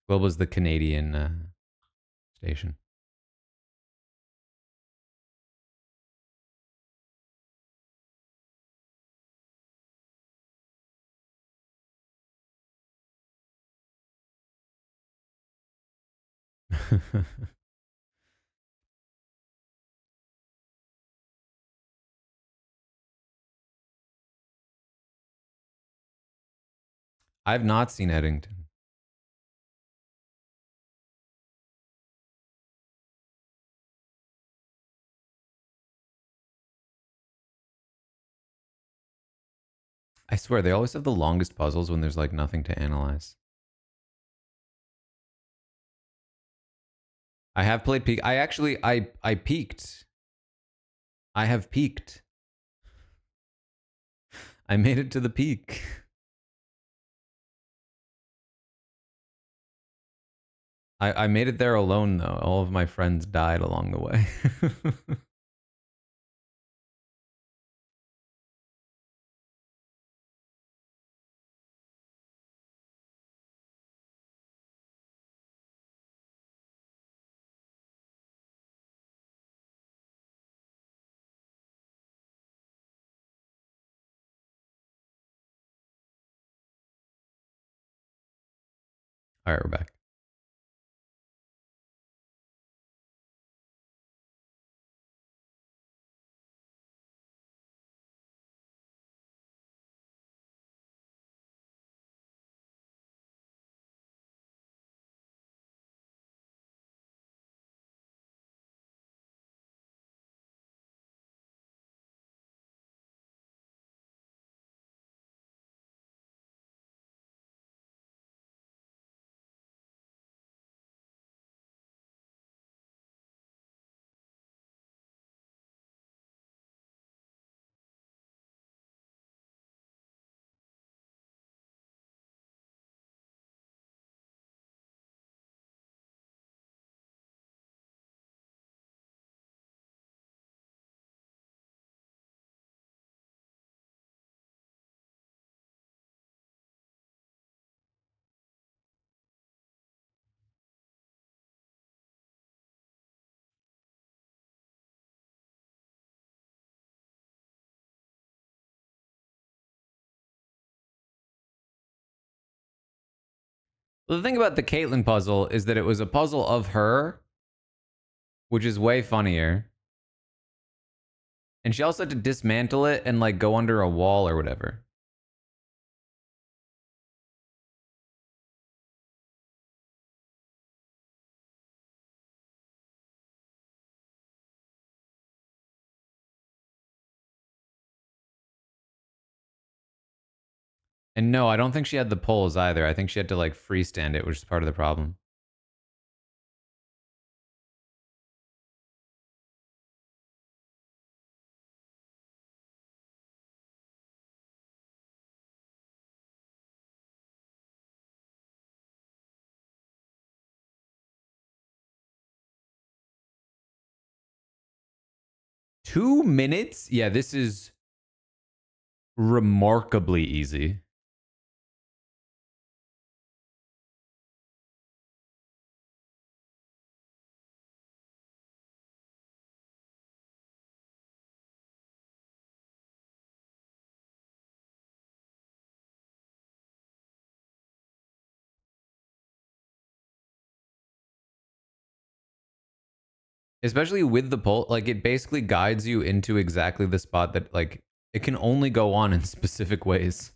Global's the Canadian station. I've not seen Eddington. I swear, they always have the longest puzzles when there's like nothing to analyze. I have played Peak. I peaked. I have peaked. I made it to the peak. I made it there alone though. All of my friends died along the way. All right, we're back. Well, the thing about the Caitlyn puzzle is that it was a puzzle of her, which is way funnier. And she also had to dismantle it and like go under a wall or whatever. And no, I don't think she had the poles either. I think she had to like freestand it, which is part of the problem. $2 minutes? Yeah, this is remarkably easy. Especially with the pole, like it basically guides you into exactly the spot that like it can only go on in specific ways.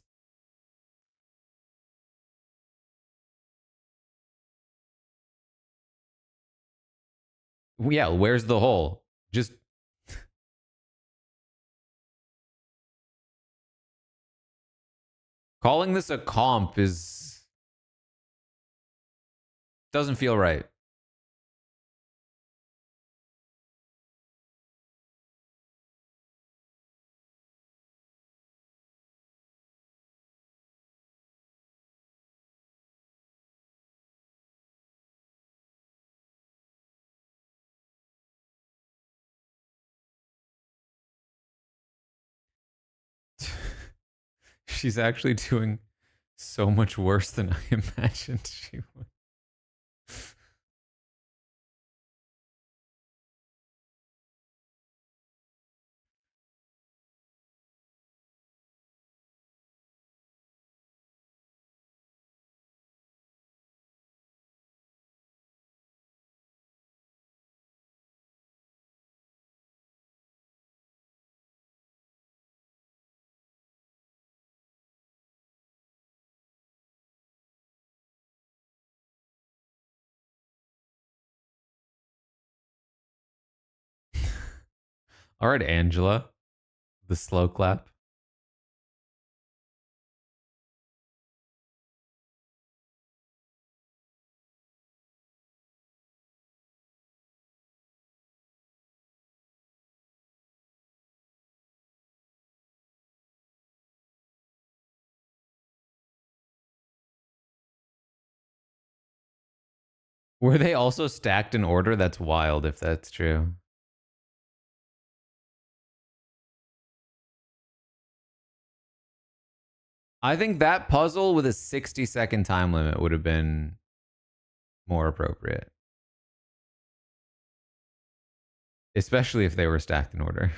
Yeah, where's the hole? Just calling this a comp is doesn't feel right. She's actually doing so much worse than I imagined she would. All right, Angela, the slow clap. Were they also stacked in order? That's wild if that's true. I think that puzzle with a 60-second time limit would have been more appropriate, especially if they were stacked in order.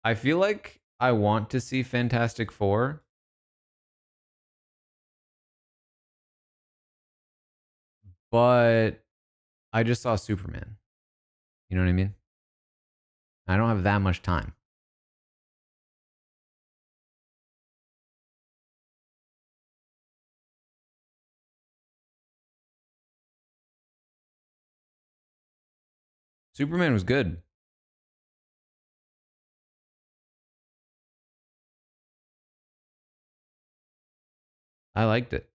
I feel like I want to see Fantastic Four, but I just saw Superman. You know what I mean? I don't have that much time. Superman was good. I liked it.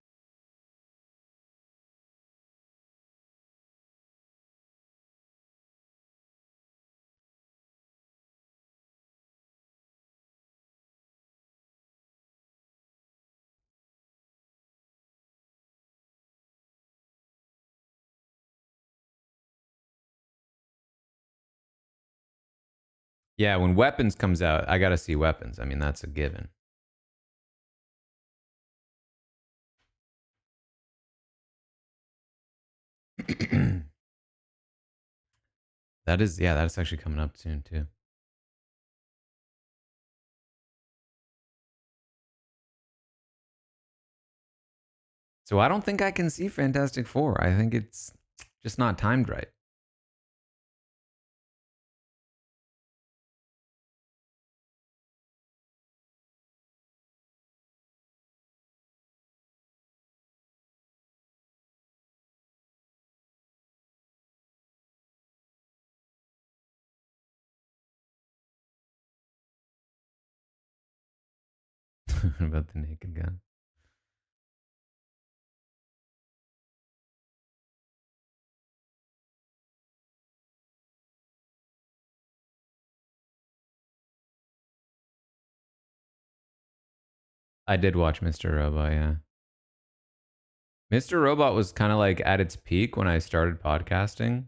Yeah, when Weapons comes out, I got to see Weapons. I mean, that's a given. That is, yeah, that's actually coming up soon too. So I don't think I can see Fantastic Four. I think it's just not timed right. about the Naked Gun. I did watch Mr. Robot, yeah. Mr. Robot was kind of like at its peak when I started podcasting.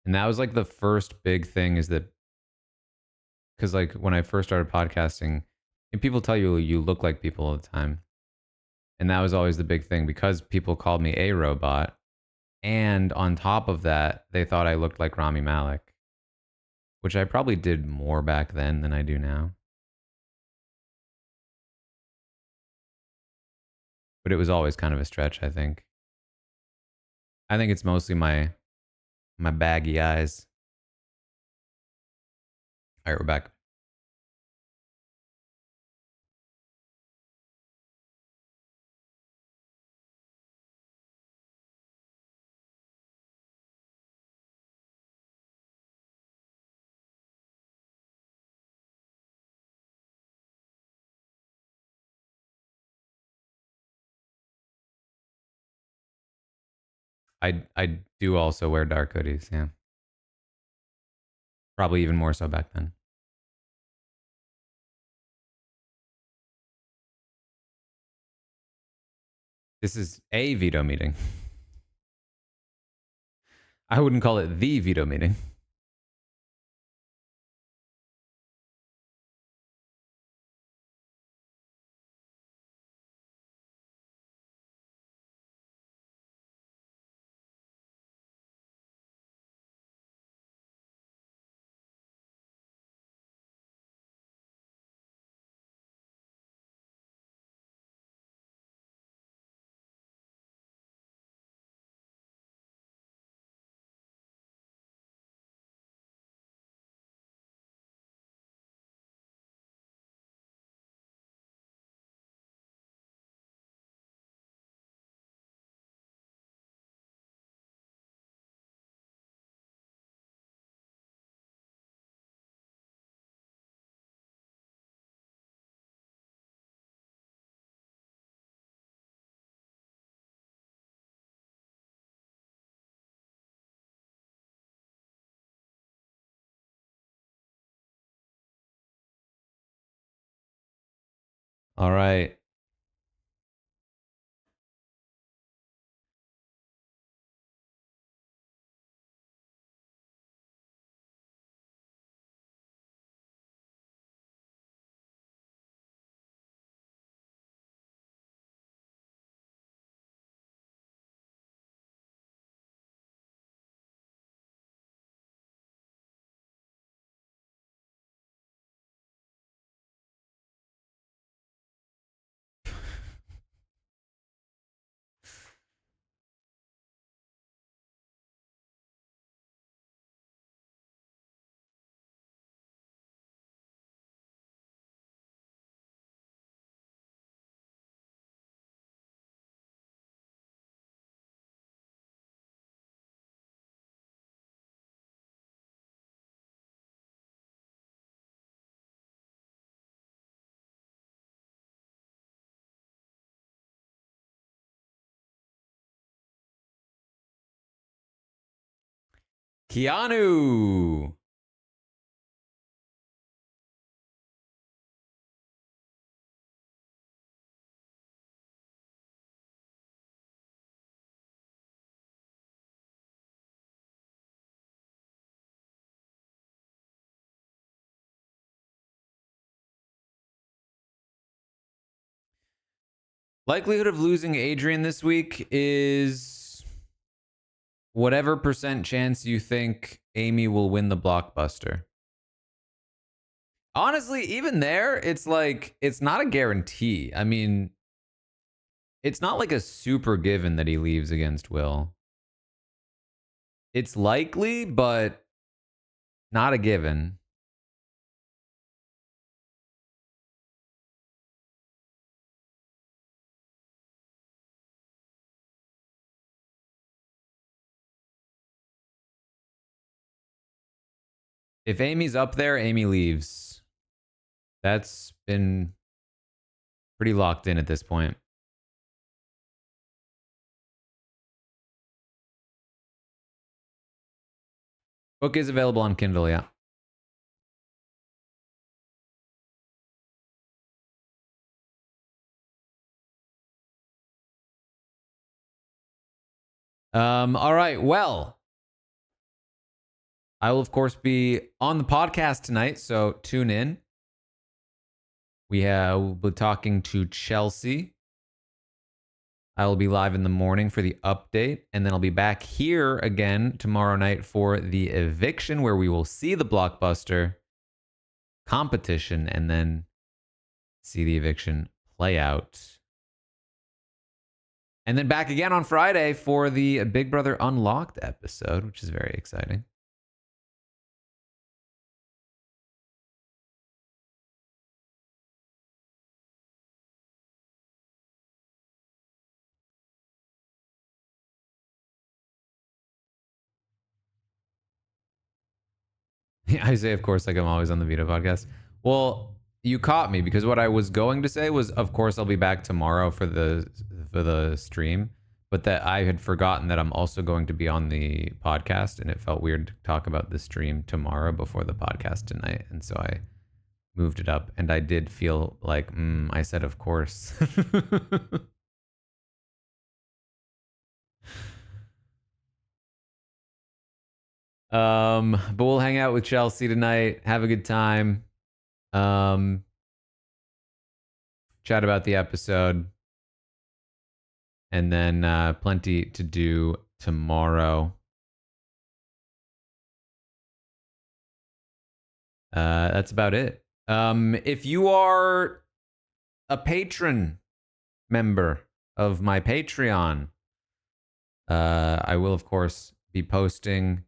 And that was like the first big thing is that, because like when I first started podcasting, and people tell you you look like people all the time. And that was always the big thing because people called me a robot. And on top of that, they thought I looked like Rami Malek, which I probably did more back then than I do now. But it was always kind of a stretch, I think. I think it's mostly my baggy eyes. All right, we're back. I do also wear dark hoodies, yeah. Probably even more so back then. This is a veto meeting. I wouldn't call it the veto meeting. All right. Keanu. Likelihood of losing Adrian this week is whatever percent chance you think Amy will win the blockbuster. Honestly, even there, it's like, it's not a guarantee. I mean, it's not like a super given that he leaves against Will. It's likely, but not a given. If Amy's up there, Amy leaves. That's been pretty locked in at this point. Book is available on Kindle, yeah. All right. Well, I will, of course, be on the podcast tonight, so tune in. We'll be talking to Chelsea. I will be live in the morning for the update, and then I'll be back here again tomorrow night for the eviction, where we will see the Blockbuster competition and then see the eviction play out. And then back again on Friday for the Big Brother Unlocked episode, which is very exciting. I say, of course, like I'm always on the Veto podcast. Well, you caught me because what I was going to say was, of course, I'll be back tomorrow for the stream, but that I had forgotten that I'm also going to be on the podcast, and it felt weird to talk about the stream tomorrow before the podcast tonight, and so I moved it up, and I did feel like I said, of course. But we'll hang out with Chelsea tonight, have a good time, chat about the episode, and then plenty to do tomorrow. That's about it. If you are a patron member of my Patreon, I will, of course, be posting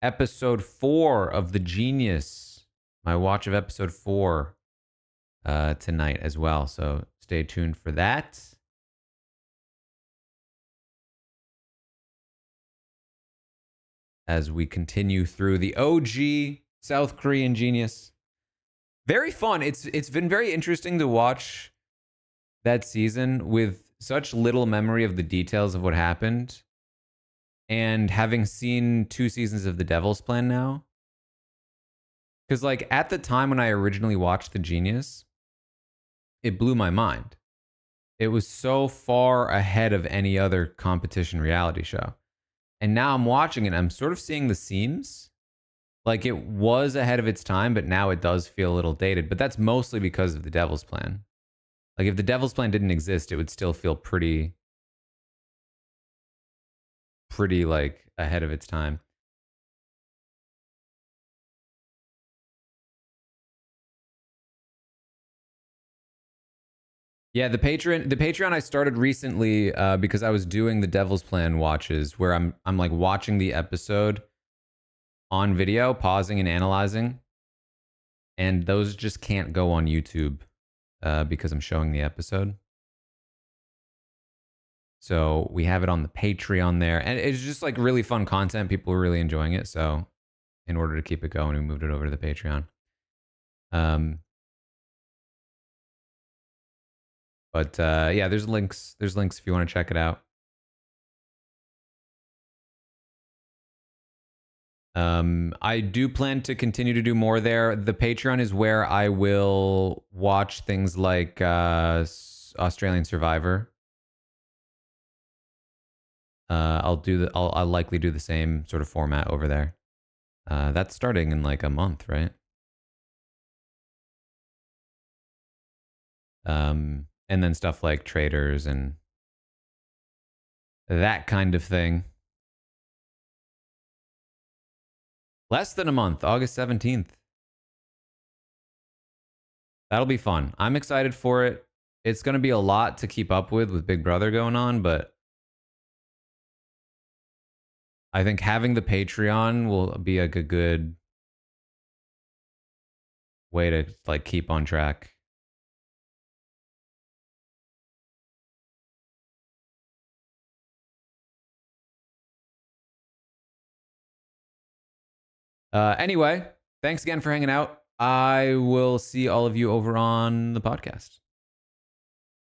episode 4 of The Genius, my watch of episode 4, tonight as well. So stay tuned for that. As we continue through the OG South Korean Genius. Very fun. It's been very interesting to watch that season with such little memory of the details of what happened. And having seen 2 seasons of The Devil's Plan now. Because, like, at the time when I originally watched The Genius, it blew my mind. It was so far ahead of any other competition reality show. And now I'm watching it, and I'm sort of seeing the seams. Like, it was ahead of its time, but now it does feel a little dated. But that's mostly because of The Devil's Plan. Like, if The Devil's Plan didn't exist, it would still feel pretty like ahead of its time. Yeah, the Patreon I started recently because I was doing the Devil's Plan watches, where I'm like watching the episode on video, pausing and analyzing, and those just can't go on YouTube because I'm showing the episode. So we have it on the Patreon there, and it's just like really fun content. People are really enjoying it. So in order to keep it going, we moved it over to the Patreon. But yeah, there's links. There's links if you want to check it out. I do plan to continue to do more there. The Patreon is where I will watch things like Australian Survivor. I'll likely do the same sort of format over there. That's starting in like a month, right? And then stuff like Traders and that kind of thing. Less than a month, August 17th. That'll be fun. I'm excited for it. It's going to be a lot to keep up with Big Brother going on, but I think having the Patreon will be like a good way to like keep on track. Anyway, thanks again for hanging out. I will see all of you over on the podcast.